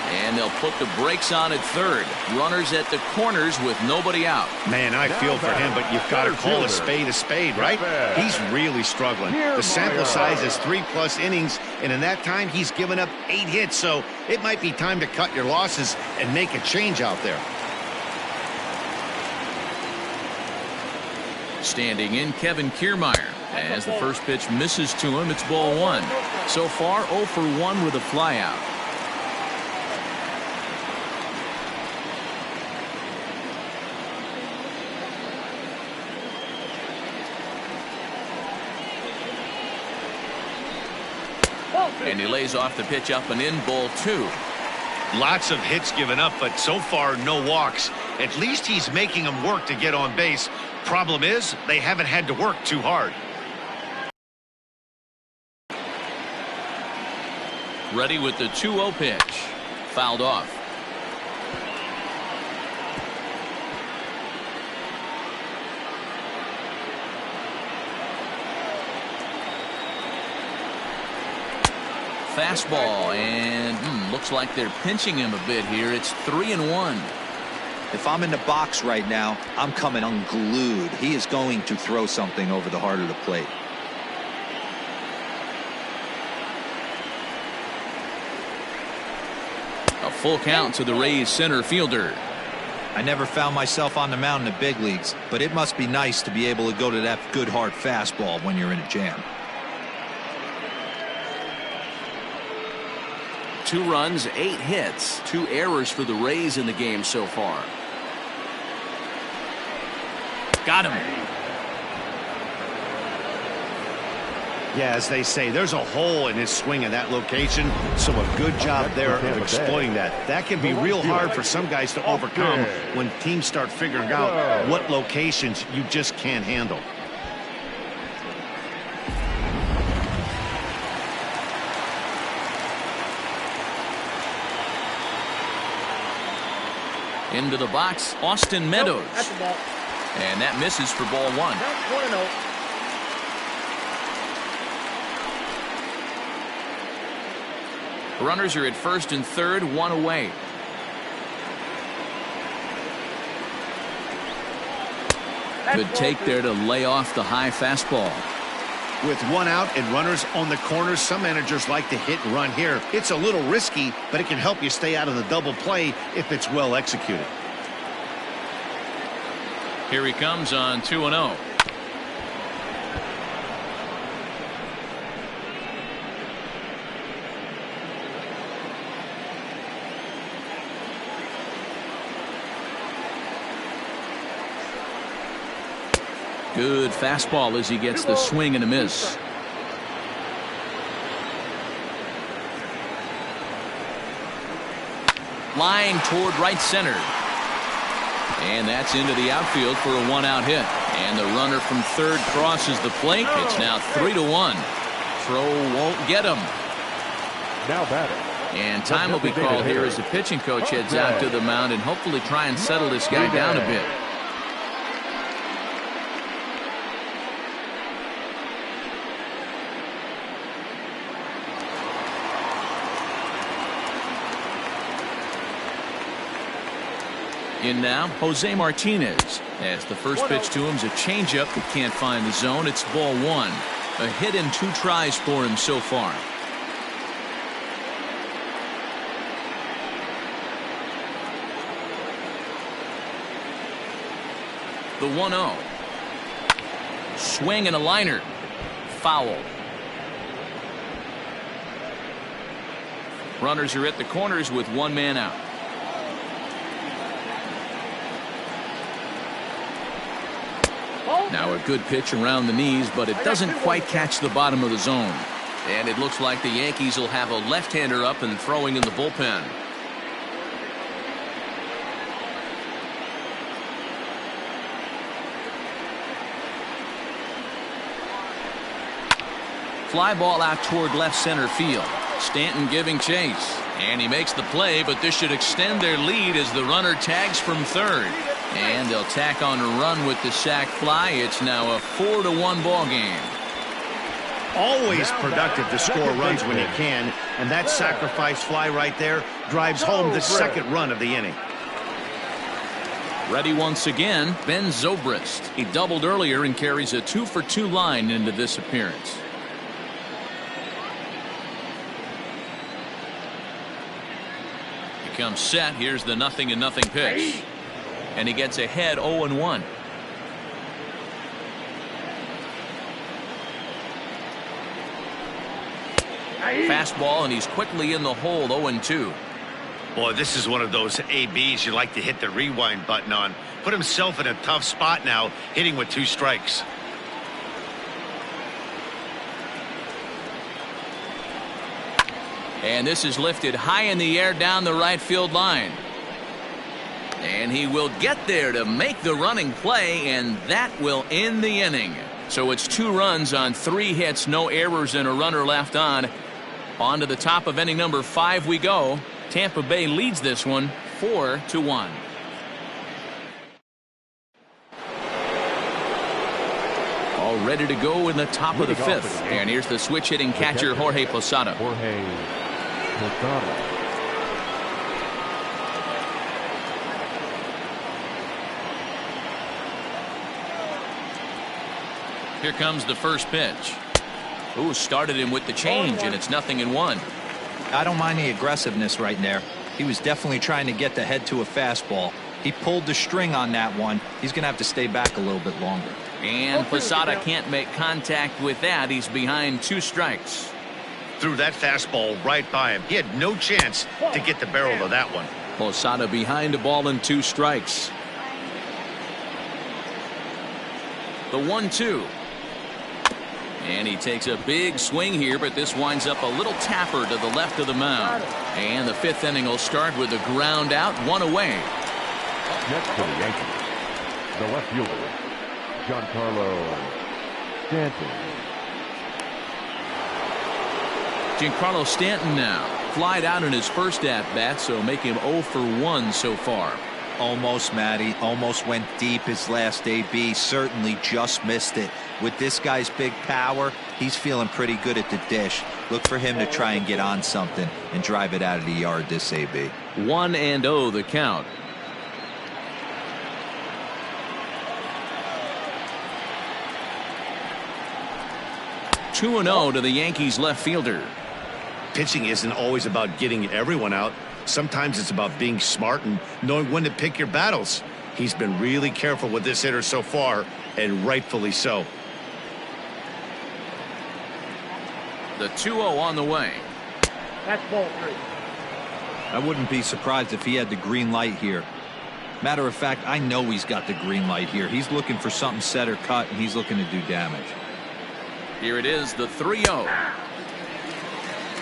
And they'll put the brakes on at third. Runners at the corners with nobody out. Man, I feel for him, but you've got to call a spade, right? He's really struggling. The sample size is 3+ innings, and in that time, he's given up 8 hits. So it might be time to cut your losses and make a change out there. Standing in, Kevin Kiermaier. As the first pitch misses to him, it's ball one. So far, 0 for 1 with a flyout. And he lays off the pitch up and in, ball two. Lots of hits given up, but so far no walks. At least he's making them work to get on base. Problem is, they haven't had to work too hard. Ready with the 2-0 pitch. Fouled off. Fastball, and looks like they're pinching him a bit here. It's 3-1. If I'm in the box right now, I'm coming unglued. He is going to throw something over the heart of the plate. A full count to the Rays center fielder. I never found myself on the mound in the big leagues, but it must be nice to be able to go to that good hard fastball when you're in a jam. 2 runs, 8 hits, 2 errors for the Rays in the game so far. Got him. Yeah, as they say, there's a hole in his swing in that location, so a good job there of exploiting that. That can be real hard for some guys to overcome when teams start figuring out what locations you just can't handle. Into the box, Austin Meadows. That's the ball. And that misses for ball one. 1-0. Runners are at first and third, 1 away. Good take there to lay off the high fastball. With 1 out and runners on the corners, some managers like to hit and run here. It's a little risky, but it can help you stay out of the double play if it's well executed. Here he comes on 2-0. Good fastball as he gets the swing and a miss. Line toward right center. And that's into the outfield for a 1-out hit. And the runner from third crosses the plate. It's now 3-1. Throw won't get him. Now batting, And time will be called here as the pitching coach heads out to the mound and hopefully try and settle this guy down a bit. In now, Jose Martinez. As the first pitch to him is a changeup that can't find the zone. It's ball one. A hit and 2 tries for him so far. The 1-0. Swing and a liner. Foul. Runners are at the corners with 1 man out. Now a good pitch around the knees, but it doesn't quite catch the bottom of the zone. And it looks like the Yankees will have a left-hander up and throwing in the bullpen. Fly ball out toward left center field. Stanton giving chase. And he makes the play, but this should extend their lead as the runner tags from third. And they'll tack on a run with the sac fly. It's now a 4-1 ball game. Always productive to score runs when you can, and that sacrifice fly right there drives home the second run of the inning. Ready once again, Ben Zobrist. He doubled earlier and carries a 2-for-2 line into this appearance. He comes set. Here's the 0-0 pitch. And he gets ahead 0-1. Fastball, and he's quickly in the hole. 0-2. Boy, this is one of those ABs you like to hit the rewind button on. Put himself in a tough spot now, hitting with 2 strikes. And this is lifted high in the air down the right field line. And he will get there to make the running play, and that will end the inning. So it's 2 runs on 3 hits, no errors, and a runner left on. On to the top of inning number 5 we go. Tampa Bay leads this one 4-1. All ready to go in the top of the 5th. And here's the switch hitting catcher Jorge Posada. Here comes the first pitch. Ooh, started him with the change, and it's 0-1. I don't mind the aggressiveness right there. He was definitely trying to get the head to a fastball. He pulled the string on that one. He's going to have to stay back a little bit longer. And Posada can't make contact with that. He's behind 2 strikes. Threw that fastball right by him. He had no chance to get the barrel of that one. Posada behind a ball and 2 strikes. The 1-2. And he takes a big swing here, but this winds up a little tapper to the left of the mound. And the 5th inning will start with a ground out, 1 away. Next to the Yankees, the left fielder, Giancarlo Stanton. Giancarlo Stanton now. Flied out in his first at-bat, so make him 0 for 1 so far. Almost, Matty. Almost went deep his last AB. Certainly just missed it. With this guy's big power, he's feeling pretty good at the dish. Look for him to try and get on something and drive it out of the yard this AB. 1-0 the count. Two 2-0 to the Yankees left fielder. Pitching isn't always about getting everyone out. Sometimes it's about being smart and knowing when to pick your battles. He's been really careful with this hitter so far, and rightfully so. The 2-0 on the way. That's ball 3. I wouldn't be surprised if he had the green light here. Matter of fact, I know he's got the green light here. He's looking for something set or cut, and he's looking to do damage. Here it is, the 3-0.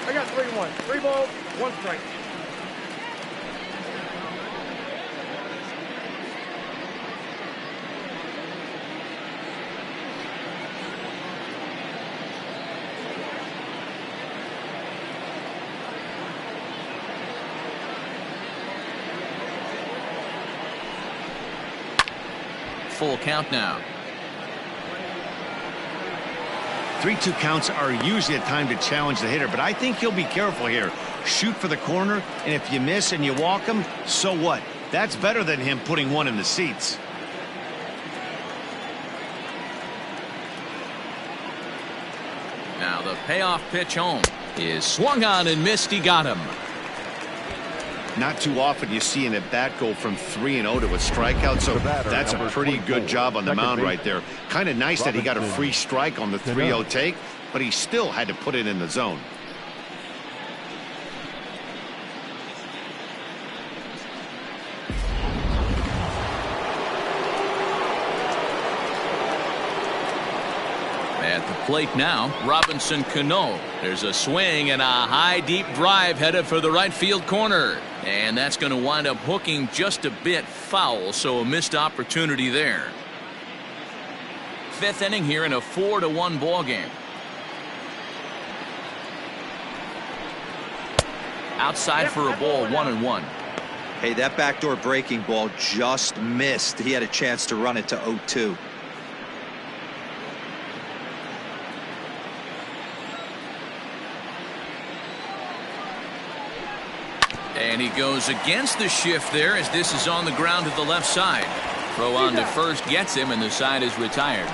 I got 3-1. 3 balls, 1 strike. full count now. 3-2 counts are usually a time to challenge the hitter, but I think he'll be careful here. Shoot for the corner, and if you miss and you walk him, so what? That's better than him putting one in the seats. Now the payoff pitch home is swung on and missed. He got him. Not too often you see an at-bat go from 3-0 to a strikeout, so that's a pretty good job on the mound right there. Kind of nice that he got a free strike on the 3-0 take, but he still had to put it in the zone. At the plate now, Robinson Cano. There's a swing and a high deep drive headed for the right field corner. And that's going to wind up hooking just a bit foul, so a missed opportunity there. Fifth inning here in a 4-1 ball game. Outside for a ball, 1-1. Hey, that backdoor breaking ball just missed. He had a chance to run it to 0-2. And he goes against the shift there as this is on the ground to the left side. Throw on to first gets him, and the side is retired.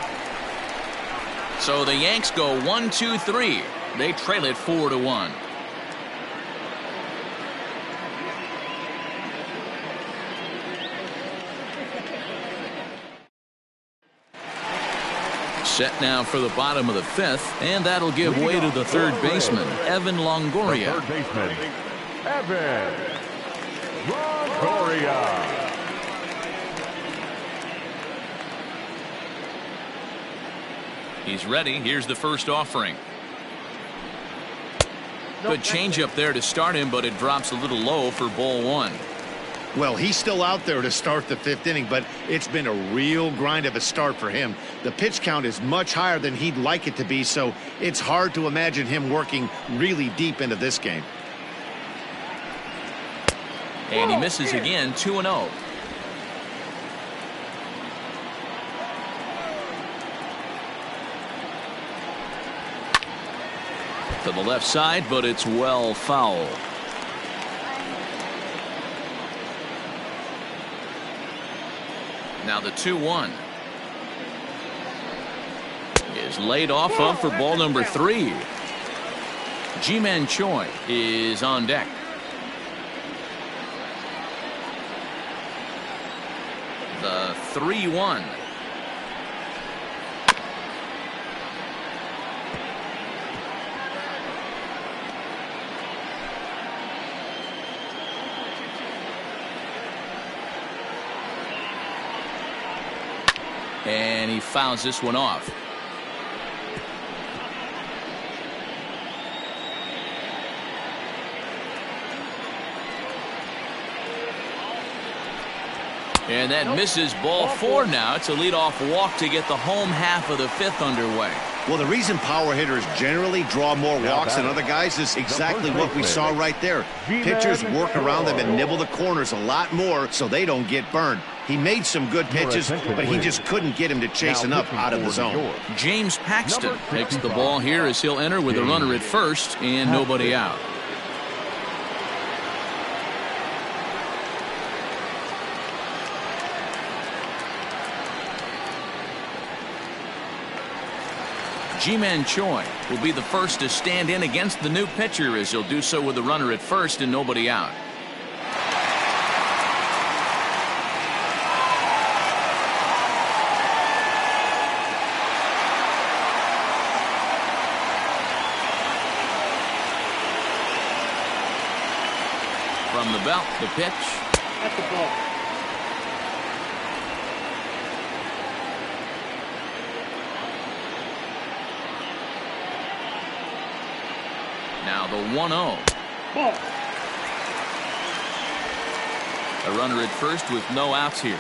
So the Yanks go 1-2-3. They trail it 4-1. Set now for the bottom of the fifth, and that'll give way to the third baseman, Evan Longoria. Third baseman, Evan Longoria. He's ready. Here's the first offering. Good changeup there to start him, but it drops a little low for ball one. Well, he's still out there to start the fifth inning, but it's been a real grind of a start for him. The pitch count is much higher than he'd like it to be, so it's hard to imagine him working really deep into this game. And he misses again, 2-0. To the left side, but it's well foul. Now the 2-1 is laid off of for ball number 3. Ji-Man Choi is on deck. The 3-1. And he fouls this one off. And that misses ball 4 now. It's a leadoff walk to get the home half of the fifth underway. Well, the reason power hitters generally draw more walks than other guys is exactly what we saw right there. Pitchers work around them and nibble the corners a lot more so they don't get burned. He made some good pitches, but he just couldn't get him to chase enough out of the zone. James Paxton takes the ball here as he'll enter with a runner at first and nobody out. Ji-Man Choi will be the first to stand in against the new pitcher as he'll do so with a runner at first and nobody out. From the belt, the pitch. That's the ball. Now the 1-0. Ball. A runner at first with no outs here.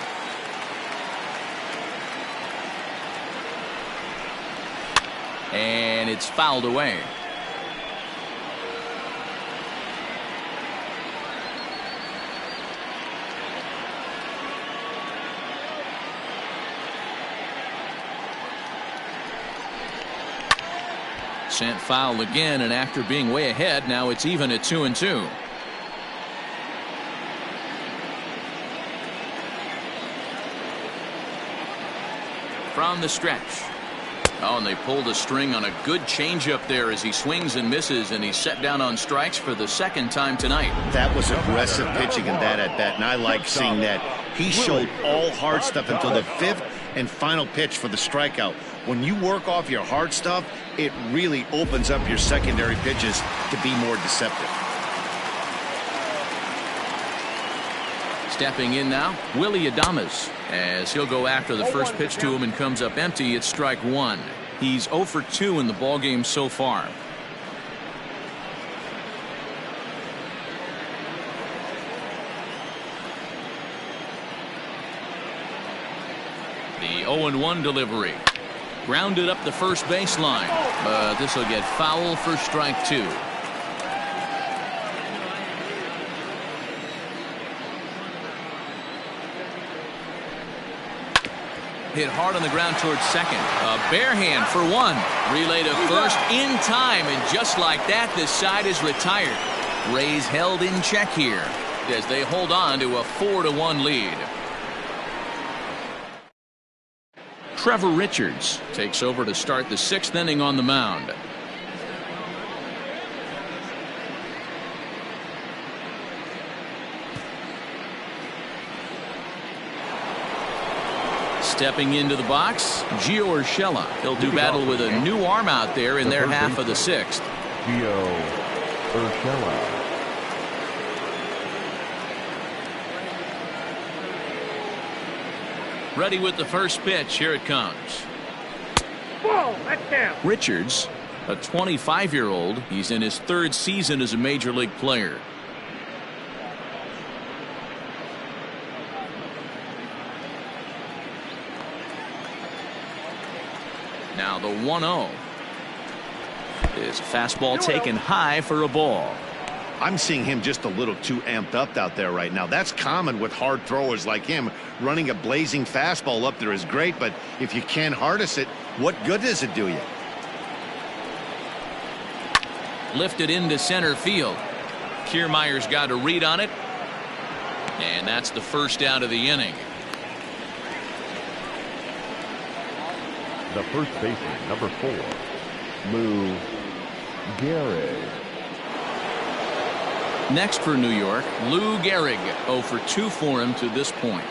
And it's fouled away. Sent foul again, and after being way ahead, now it's even at 2-2. From the stretch. Oh, and they pulled a string on a good changeup there as he swings and misses, and he's set down on strikes for the second time tonight. That was aggressive pitching in that at bat, and I like seeing that. He showed all hard stuff until the fifth and final pitch for the strikeout. When you work off your hard stuff, it really opens up your secondary pitches to be more deceptive. Stepping in now, Willie Adames, as he'll go after the first pitch to him and comes up empty. It's strike one. He's 0 for 2 in the ballgame so far. The 0-1 delivery. Grounded up the first baseline, but this will get foul for strike two. Hit hard on the ground towards second. A bare hand for one. Relay to first in time, and just like that, this side is retired. Rays held in check here as they hold on to a 4-1 lead. Trevor Richards takes over to start the sixth inning on the mound. Stepping into the box, Gio Urshela. He'll do battle with a new arm out there in their half of the sixth. Gio Urshela. Ready with the first pitch. Here it comes. Whoa, that's down. Richards, a 25-year-old. He's in his third season as a major league player. Now the 1-0. It's a fastball taken high for a ball. I'm seeing him just a little too amped up out there right now. That's common with hard throwers like him. Running a blazing fastball up there is great, but if you can't harness it, what good does it do you? Lifted into center field. Kiermaier's got a read on it, and that's the first out of the inning. The first baseman, number 4, Lou Gehrig. Next for New York, Lou Gehrig. 0 for 2 for him to this point.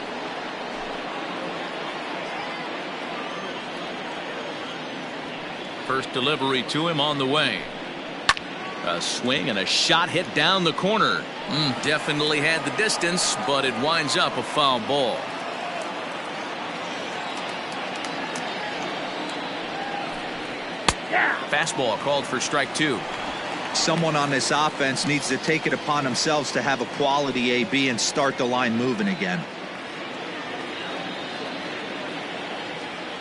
First delivery to him on the way. A swing and a shot hit down the corner. Definitely had the distance, but it winds up a foul ball. Fastball called for strike two. Someone on this offense needs to take it upon themselves to have a quality AB and start the line moving again.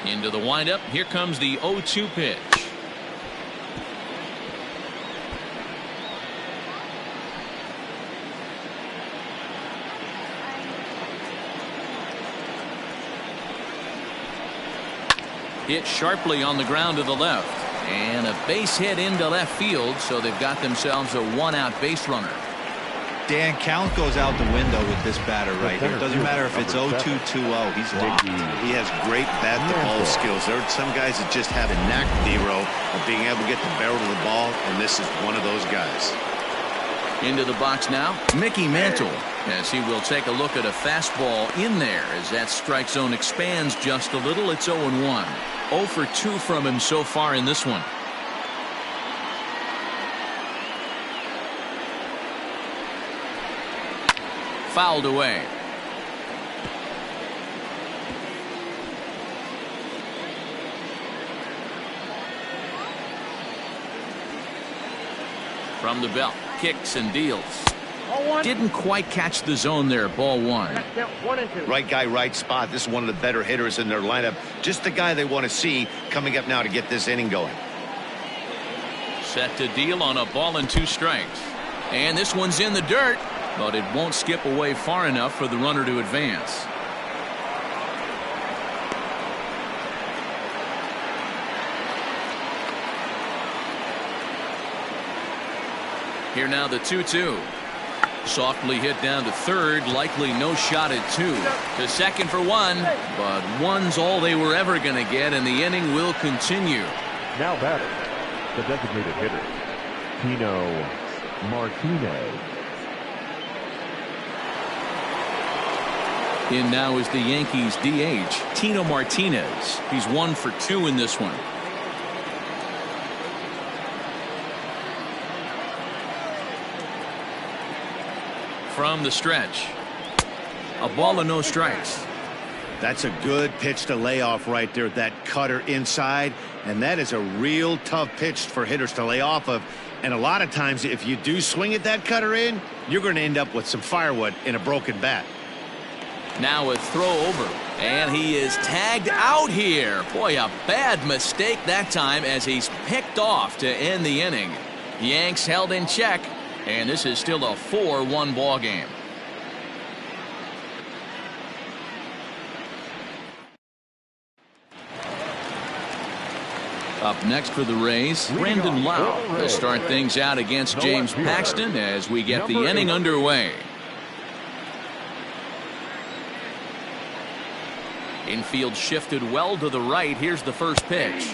Into the windup. Here comes the 0-2 pitch. Hit sharply on the ground to the left. And a base hit into left field, so they've got themselves a one-out base runner. Dan, count goes out the window with this batter right here. It doesn't matter if it's 0-2, 2-0. He's locked. He has great bat-to-ball skills. There are some guys that just have a knack, D-Row, of being able to get the barrel of the ball, and this is one of those guys. Into the box now, Mickey Mantle, as he will take a look at a fastball in there as that strike zone expands just a little. It's 0-1. 0 for 2 from him so far in this one. Fouled away. From the belt, kicks and deals. Didn't quite catch the zone there. Ball one. 1 and 2. Right guy, right spot. This is one of the better hitters in their lineup. Just the guy they want to see coming up now to get this inning going. Set to deal on a ball and 2 strikes. And this one's in the dirt, but it won't skip away far enough for the runner to advance. Here now the 2-2. Softly hit down to third, likely no shot at two. To second for one, but one's all they were ever going to get, and the inning will continue. Now batting, the designated hitter, Tino Martinez. In now is the Yankees DH, Tino Martinez. He's 1 for 2 in this one. From the stretch, a ball and no strikes. That's a good pitch to lay off right there. That cutter inside, and that is a real tough pitch for hitters to lay off of. And a lot of times, if you do swing at that cutter in, you're going to end up with some firewood in a broken bat. Now a throw over, and he is tagged out here. Boy, a bad mistake that time as he's picked off to end the inning. Yanks held in check, and this is still a 4-1 ball game. Up next for the Rays, Brandon Lau will start things out against James Paxton as we get the inning underway. Infield shifted well to the right. Here's the first pitch.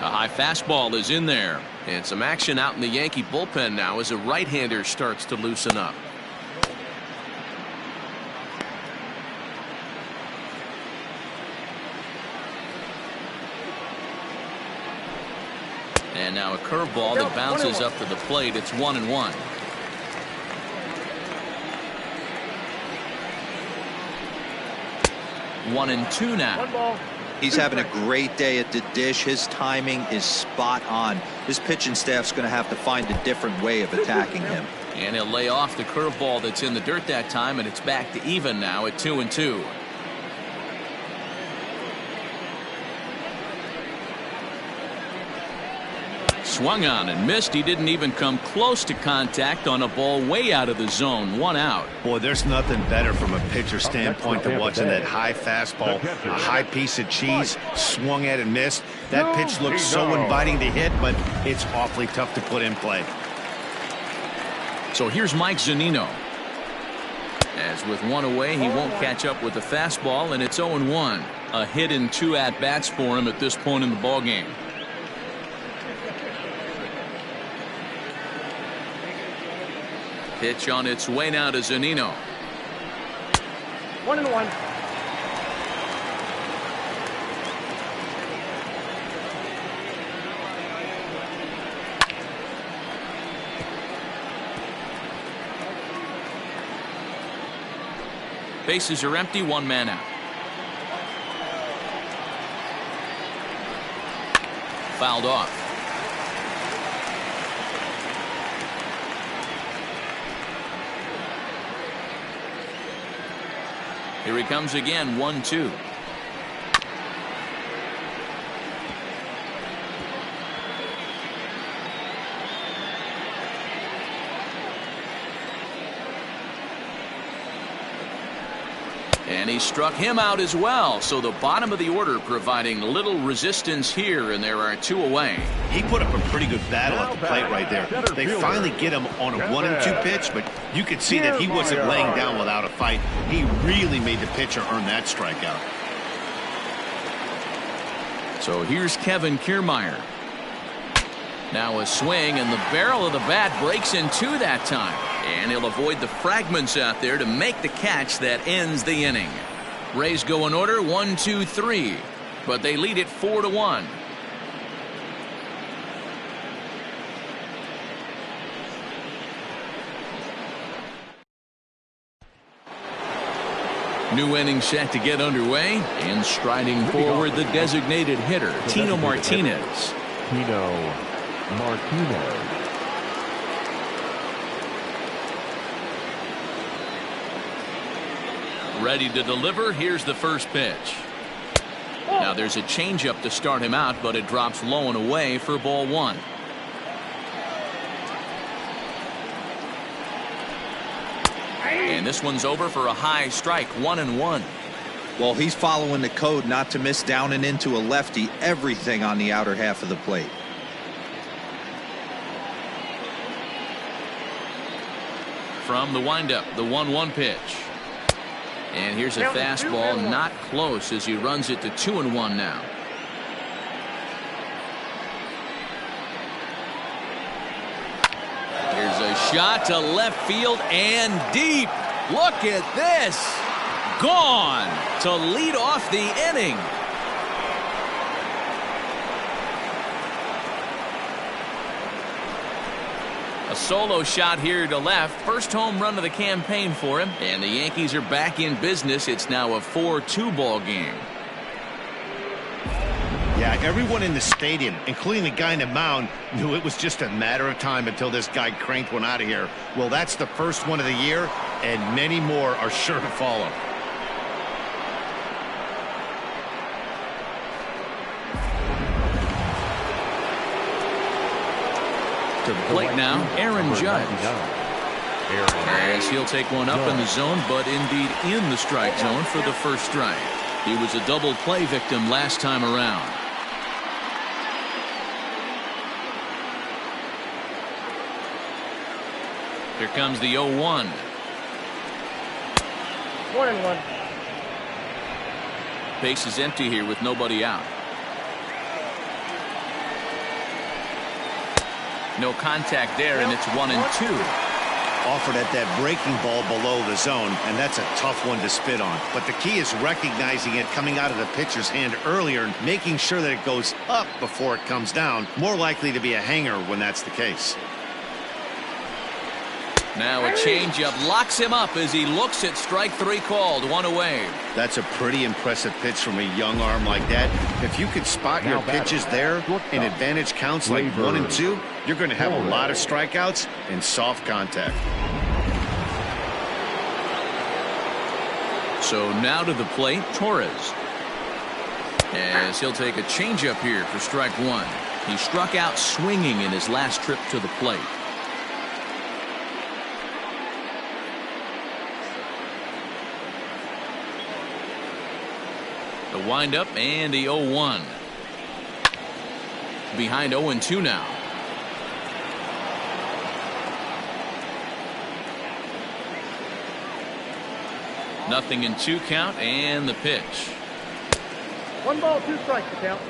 A high fastball is in there. And some action out in the Yankee bullpen now as a right-hander starts to loosen up. And now a curveball that bounces up to the plate. It's 1-1. One and two now. He's having a great day at the dish. His timing is spot on. His pitching staff's going to have to find a different way of attacking him. And he'll lay off the curveball that's in the dirt that time, and it's back to even now at 2-2. Swung on and missed. He didn't even come close to contact on a ball way out of the zone. 1 out. Boy, there's nothing better from a pitcher standpoint than watching that high fastball, a high piece of cheese, swung at and missed. That pitch looks so inviting to hit, but it's awfully tough to put in play. So here's Mike Zunino. As with 1 away, he won't catch up with the fastball, and it's 0-1. A hit in 2 at-bats for him at this point in the ballgame. Pitch on its way now to Zunino. 1-1. Bases are empty, 1 man out. Fouled off. Here he comes again, 1-2. And he struck him out as well. So the bottom of the order providing little resistance here, and there are 2 away. He put up a pretty good battle at the plate right there. They finally get him on a 1-2 pitch, but you could see that he wasn't laying down without a fight. He really made the pitcher earn that strikeout. So here's Kevin Kiermaier. Now a swing, and the barrel of the bat breaks in 2 that time. And he'll avoid the fragments out there to make the catch that ends the inning. Rays go in order 1, 2, 3, but they lead it 4-1. New inning set to get underway, and striding forward the designated hitter, Tino Martinez. Tino Martinez. Ready to deliver. Here's the first pitch. Now there's a changeup to start him out, but it drops low and away for ball 1. And this one's over for a high strike, 1-1. Well, he's following the code not to miss down and into a lefty. Everything on the outer half of the plate. from the windup, the 1-1 pitch. And here's a fastball, not close, as he runs it to 2-1 now. Here's a shot to left field and deep. Look at this. Gone to lead off the inning. A solo shot here to left. First home run of the campaign for him. And the Yankees are back in business. It's now a 4-2 ball game. Yeah, everyone in the stadium, including the guy in the mound, knew it was just a matter of time until this guy cranked one out of here. Well, that's the first one of the year, and many more are sure to follow. To the plate now, Aaron Judge. As he'll take one up in the zone, but indeed in the strike zone for the first strike. He was a double play victim last time around. Here comes the 0-1. 1-1. Base is empty here with nobody out. No contact there, and it's 1-2. Offered at that breaking ball below the zone, and that's a tough one to spit on. But the key is recognizing it coming out of the pitcher's hand earlier and making sure that it goes up before it comes down. More likely to be a hanger when that's the case. Now a changeup locks him up as he looks at strike 3 called. 1 away. That's a pretty impressive pitch from a young arm like that. If you could spot your pitches there in advantage counts like 1 and 2, you're going to have a lot of strikeouts and soft contact. So now to the plate, Torres. As he'll take a changeup here for strike 1. He struck out swinging in his last trip to the plate. The windup and the 0-1. Behind 0-2 now. Nothing in 2 count and the pitch. 1 ball, 2 strikes to count.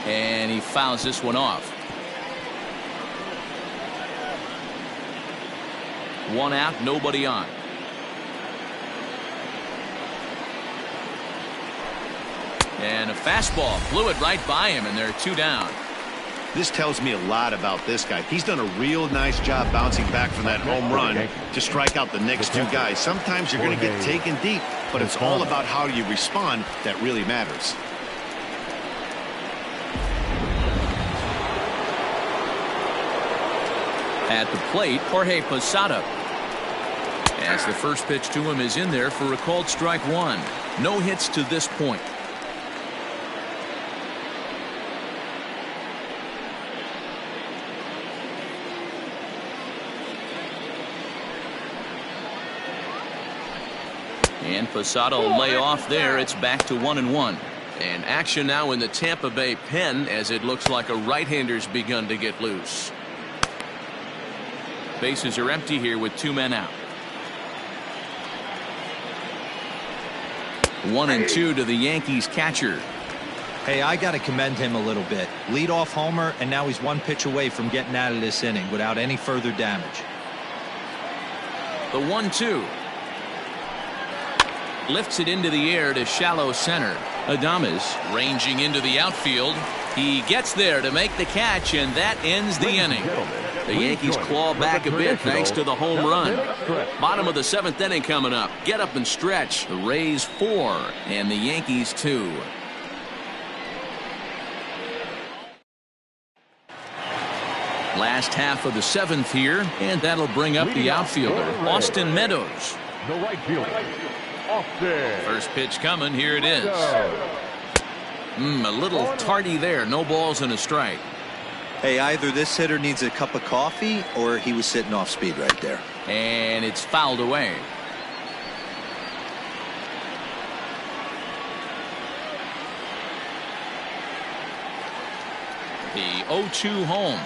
And he fouls this one off. 1 out, nobody on. And a fastball blew it right by him, and they're 2 down. This tells me a lot about this guy. He's done a real nice job bouncing back from that home run to strike out the next 2 guys. Sometimes you're going to get taken deep, but it's all about how you respond that really matters. At the plate, Jorge Posada. As the first pitch to him is in there for a called strike 1. No hits to this point. And Posada will lay off there. It's back to 1-1. And action now in the Tampa Bay pen, as it looks like a right-hander's begun to get loose. Bases are empty here with 2 men out. 1-2 to the Yankees catcher. Hey, I got to commend him a little bit. Leadoff homer, and now he's 1 pitch away from getting out of this inning without any further damage. The 1-2. Lifts it into the air to shallow center. Adames ranging into the outfield. He gets there to make the catch, and that ends the inning. The Yankees claw back a bit thanks to the home run. Bottom of the 7th inning coming up. Get up and stretch. The Rays 4 and the Yankees 2. Last half of the 7th here, and that'll bring up the outfielder, Austin Meadows. The right fielder, Austin. First pitch coming. Here it is. A little tardy there. No balls and a strike. Hey, either this hitter needs a cup of coffee or he was sitting off speed right there. And it's fouled away. The 0-2 home.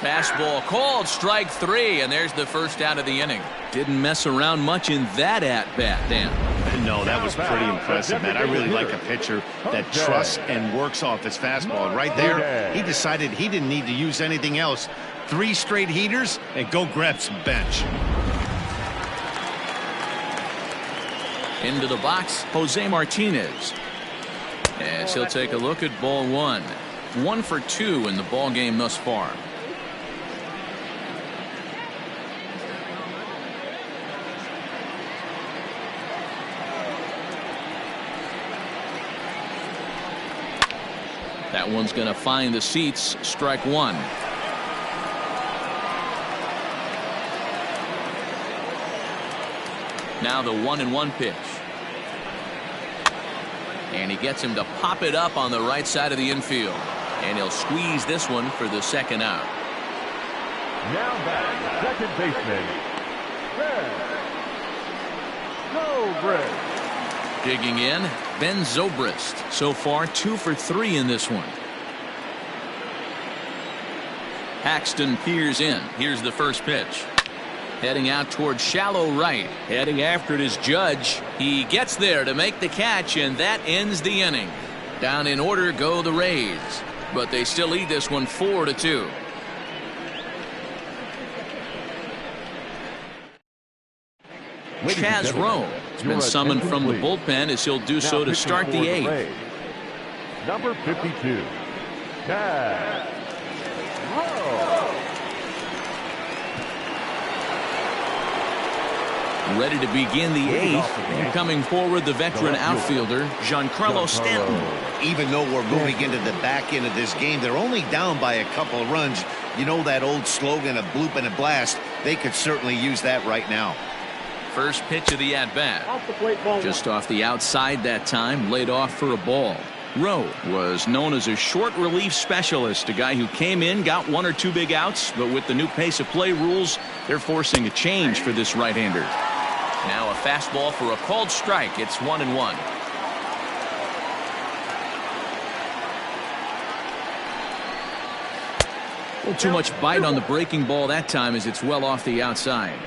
Fastball called, strike 3, and there's the first out of the inning. Didn't mess around much in that at-bat, Dan. No, that was pretty impressive, man. I really like a pitcher that trusts and works off his fastball. And right there, he decided he didn't need to use anything else. 3 straight heaters and go grab some bench. Into the box, Jose Martinez. As he'll take a look at ball 1. 1 for 2 in the ball game thus far. That one's going to find the seats. Strike 1. Now the 1-1 pitch. And he gets him to pop it up on the right side of the infield. And he'll squeeze this one for the second out. Now back, second baseman, Zobrist. Digging in, Ben Zobrist. So far 2 for 3 in this one. Paxton peers in. Here's the first pitch. Heading out toward shallow right. Heading after it is Judge. He gets there to make the catch, and that ends the inning. Down in order go the Rays, but they still lead this one 4-2. Chaz Rowe has been summoned from the bullpen as he'll do so to start the 8th. Number 52, Chaz Rowe. Ready to begin the 8th. And coming forward, the veteran outfielder, Giancarlo Stanton. Even though we're moving into the back end of this game, they're only down by a couple of runs. You know that old slogan, a bloop and a blast. They could certainly use that right now. First pitch of the at-bat. Off the plate, ball Just off the outside that time, laid off for a ball. Rowe was known as a short relief specialist, a guy who came in, got 1 or 2 big outs, but with the new pace of play rules, they're forcing a change for this right-hander. Now a fastball for a called strike. It's 1-1. A little too much bite on the breaking ball that time as it's well off the outside.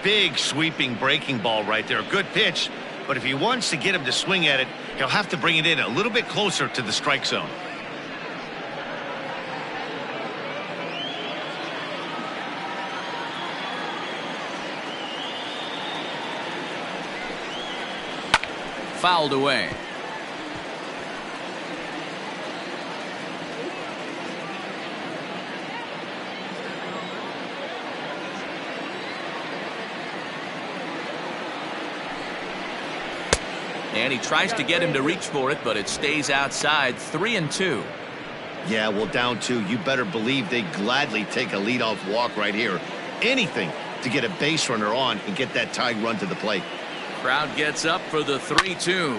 Big sweeping breaking ball right there. Good pitch, but if he wants to get him to swing at it, he'll have to bring it in a little bit closer to the strike zone. Fouled away. And he tries to get him to reach for it, but it stays outside. 3-2. Yeah, well, down 2. You better believe they gladly take a leadoff walk right here. Anything to get a base runner on and get that tying run to the plate. Crowd gets up for the 3-2.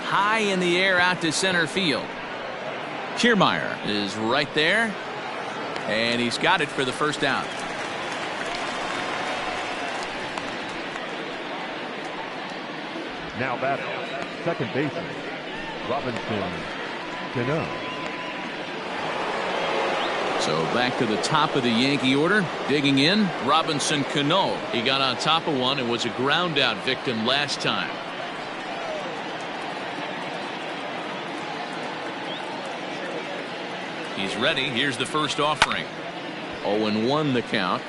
High in the air out to center field. Kiermaier is right there, and he's got it for the first out. Now batting, second baseman, Robinson Cano. So back to the top of the Yankee order. Digging in, Robinson Cano. He got on top of one and was a ground out victim last time. He's ready. Here's the first offering. 0-1 the count.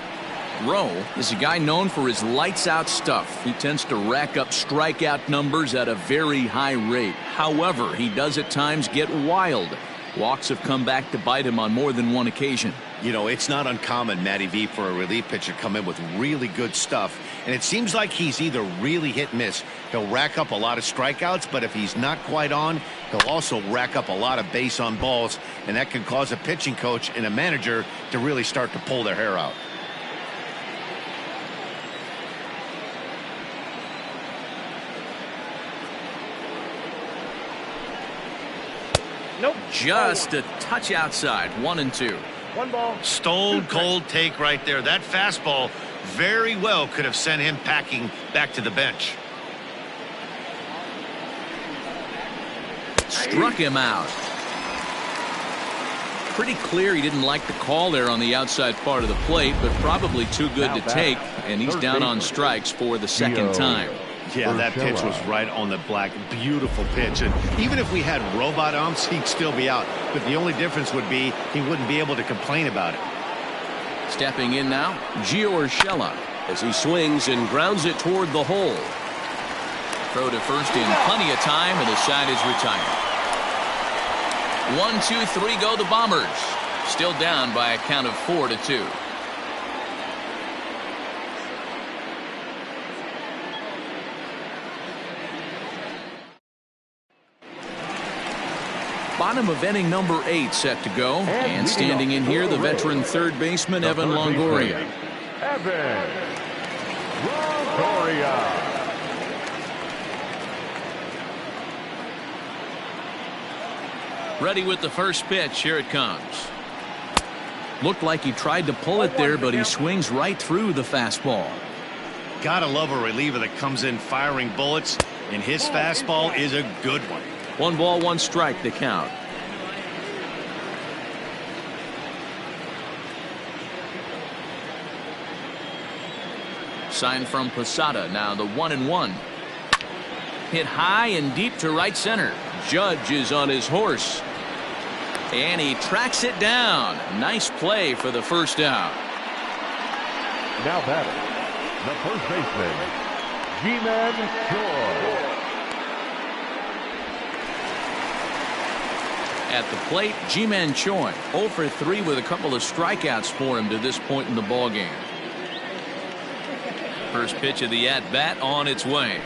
Rowe is a guy known for his lights-out stuff. He tends to rack up strikeout numbers at a very high rate. However, he does at times get wild. Walks have come back to bite him on more than one occasion. You know, it's not uncommon, Matty V, for a relief pitcher to come in with really good stuff. And it seems like he's either really hit and miss. He'll rack up a lot of strikeouts, but if he's not quite on, he'll also rack up a lot of base on balls. And that can cause a pitching coach and a manager to really start to pull their hair out. Just a touch outside. 1-2. 1 ball. Stone cold take right there. That fastball very well could have sent him packing back to the bench. Struck him out. Pretty clear he didn't like the call there on the outside part of the plate, but probably too good to take, and he's down on strikes for the second time. Yeah, that pitch was right on the black. Beautiful pitch. And even if we had robot umps, he'd still be out. But the only difference would be he wouldn't be able to complain about it. Stepping in now, Gio Urshela. As he swings and grounds it toward the hole. Throw to first in plenty of time, and the side is retired. 1-2-3 go the Bombers. Still down by a count of 4-2. Bottom of inning number 8 set to go. And standing in here, the veteran third baseman, Evan Longoria. Evan Longoria. Ready with the first pitch. Here it comes. Looked like he tried to pull it there, but he swings right through the fastball. Gotta love a reliever that comes in firing bullets, and his fastball is a good one. 1 ball, 1 strike, the count. Sign from Posada. Now the 1-1. Hit high and deep to right center. Judge is on his horse. And he tracks it down. Nice play for the first out. Now batting, the first baseman, G-Man Choi. At the plate, G-Man Choi 0 for 3 with a couple of strikeouts for him to this point in the ballgame. First pitch of the at-bat on its way.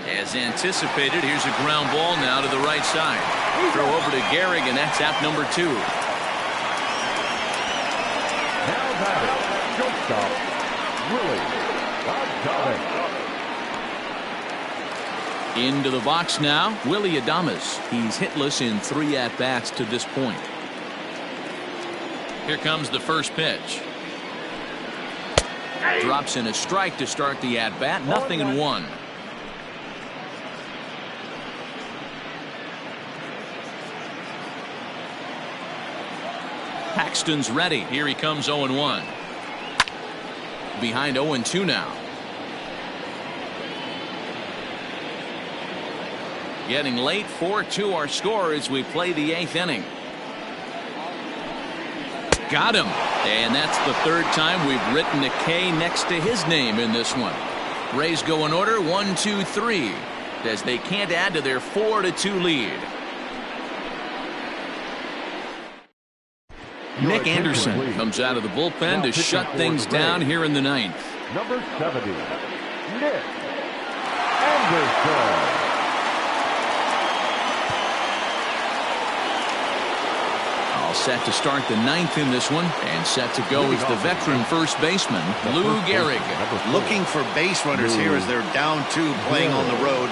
As anticipated, here's a ground ball now to the right side. Throw over to Gehrig, and that's out number 2. Now batting, shortstop, Willie Adames. Into the box now, Willie Adames. He's hitless in 3 at-bats to this point. Here comes the first pitch. Drops in a strike to start the at-bat. 0-1. Paxton's ready. Here he comes 0-1. Behind 0-2 now. Getting late. 4-2 our score as we play the 8th inning. Got him. And that's the third time we've written a K next to his name in this one. Rays go in order 1-2-3 as they can't add to their 4-2 lead. Nick Anderson comes out of the bullpen to shut things down here in the 9th. Number 70, Nick Anderson. All set to start the 9th in this one, and set to go is the veteran first baseman, Lou Gehrig. Looking for base runners here as they're down 2 playing on the road.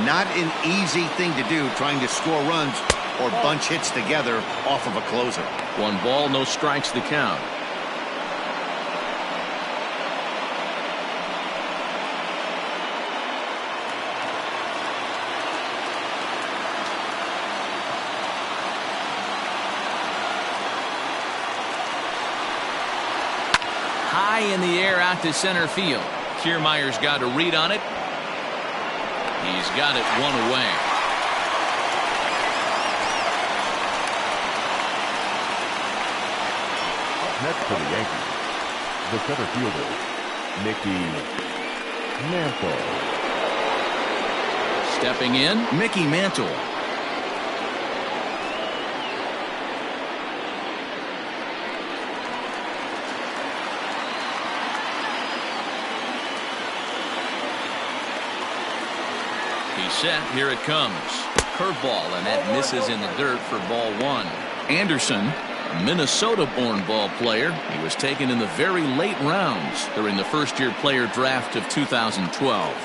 Not an easy thing to do, trying to score runs or bunch hits together off of a closer. 1 ball, no strikes, the count. High in the air out to center field. Kiermaier's got a read on it. He's got it 1 away. Next for the Yankees, the center fielder, Mickey Mantle. Stepping in, Mickey Mantle. He's set. Here it comes. Curveball, and that misses in the dirt for ball 1. Anderson, a Minnesota-born ball player. He was taken in the very late rounds during the first-year player draft of 2012.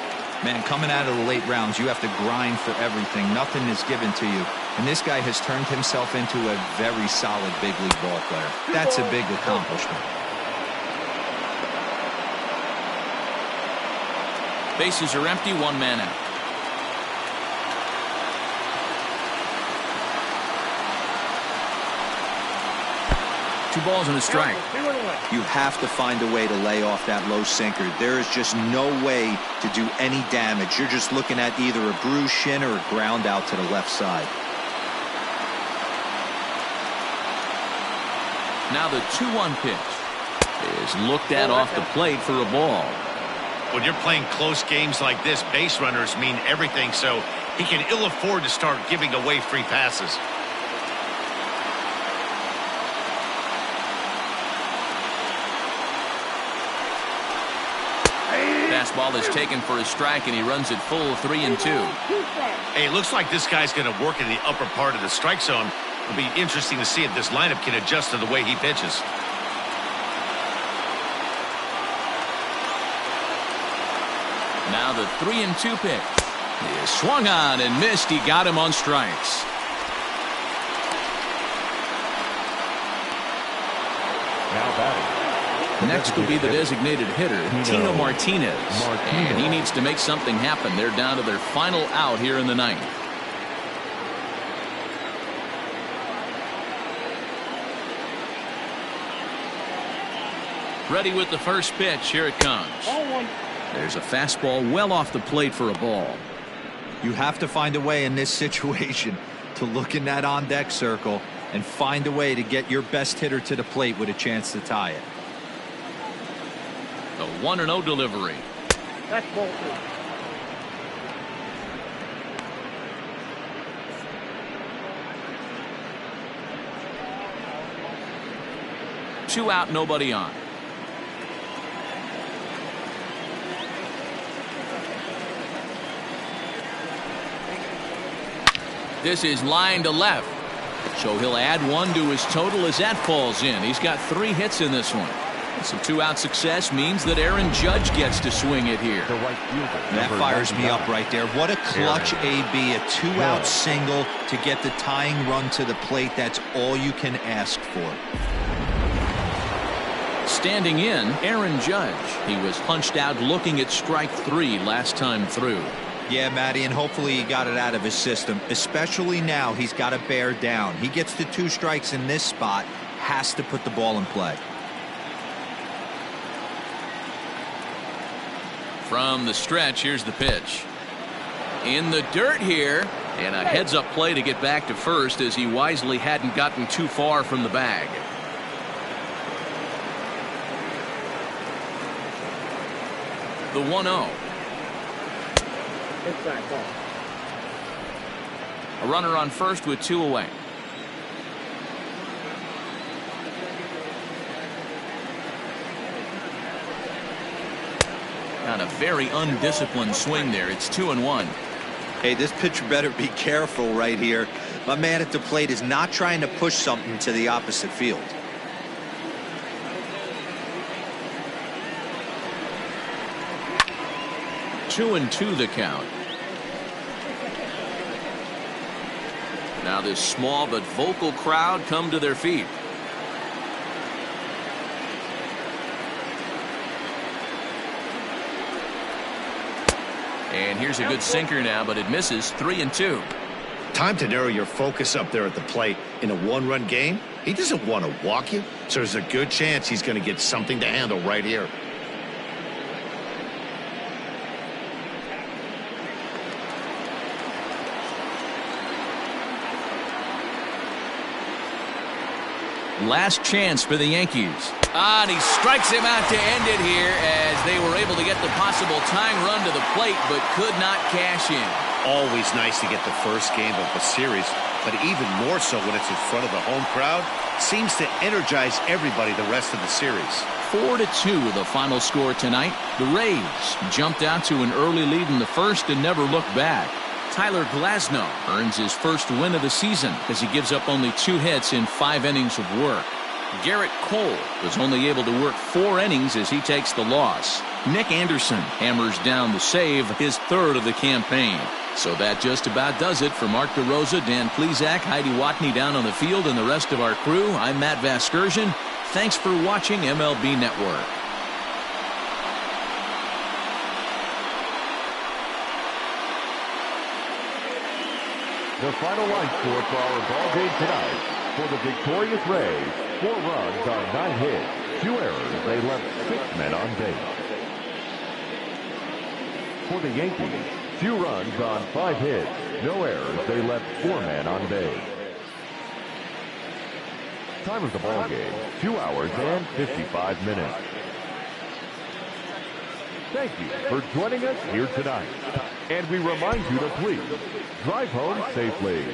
Man, coming out of the late rounds, you have to grind for everything. Nothing is given to you. And this guy has turned himself into a very solid big league ball player. That's a big accomplishment. Bases are empty, one man out. Two balls and a strike. You have to find a way to lay off that low sinker. There is just no way to do any damage. You're just looking at either a bruised shin or a ground out to the left side. Now the 2-1 pitch is looked at off the plate for a ball. When you're playing close games like this, base runners mean everything, so he can ill afford to start giving away free passes. Fastball is taken for a strike, and he runs it full 3-2. Hey, it looks like this guy's going to work in the upper part of the strike zone. It'll be interesting to see if this lineup can adjust to the way he pitches. Now the 3-2 pitch. He is swung on and missed. He got him on strikes. Now batting. Next will be the designated hitter, Tino Martinez. And he needs to make something happen. They're down to their final out here in the ninth. Ready with the first pitch. Here it comes. There's a fastball well off the plate for a ball. You have to find a way in this situation to look in that on-deck circle and find a way to get your best hitter to the plate with a chance to tie it. The 1-0 delivery. That's ball 2. 2 out, nobody on. This is line to left. So he'll add 1 to his total as that falls in. He's got 3 hits in this one. Some 2-out success means that Aaron Judge gets to swing it here. That fires me up right there. What a clutch AB. A 2-out single to get the tying run to the plate. That's all you can ask for. Standing in, Aaron Judge. He was punched out looking at strike 3 last time through. Yeah, Matty, and hopefully he got it out of his system. Especially now, he's got to bear down. He gets the 2 strikes in this spot, has to put the ball in play. From the stretch, here's the pitch. In the dirt here, and a heads-up play to get back to first as he wisely hadn't gotten too far from the bag. The 1-0. A runner on first with 2 away. Not a very undisciplined swing there. It's 2-1. Hey, this pitcher better be careful right here. My man at the plate is not trying to push something to the opposite field. Two and 2 the count. Now this small but vocal crowd come to their feet. And here's a good sinker now, but it misses. 3-2. Time to narrow your focus up there at the plate. In a 1-run game, he doesn't want to walk you, so there's a good chance he's going to get something to handle right here. Last chance for the Yankees. And he strikes him out to end it here as they were able to get the possible tying run to the plate but could not cash in. Always nice to get the first game of the series, but even more so when it's in front of the home crowd. Seems to energize everybody the rest of the series. 4-2 the final score tonight. The Rays jumped out to an early lead in the first and never looked back. Tyler Glasnow earns his first win of the season as he gives up only 2 hits in 5 innings of work. Garrett Cole was only able to work 4 innings as he takes the loss. Nick Anderson hammers down the save, his 3rd of the campaign. So that just about does it for Mark DeRosa, Dan Plesac, Heidi Watney down on the field, and the rest of our crew. I'm Matt Vasgersian. Thanks for watching MLB Network. The final line score for our ball game tonight. For the victorious Rays, 4 runs on 9 hits, 2 errors. They left 6 men on base. For the Yankees, 2 runs on 5 hits, no errors. They left 4 men on base. Time of the ball game, 2 hours and 55 minutes. Thank you for joining us here tonight. And we remind you to please drive home safely.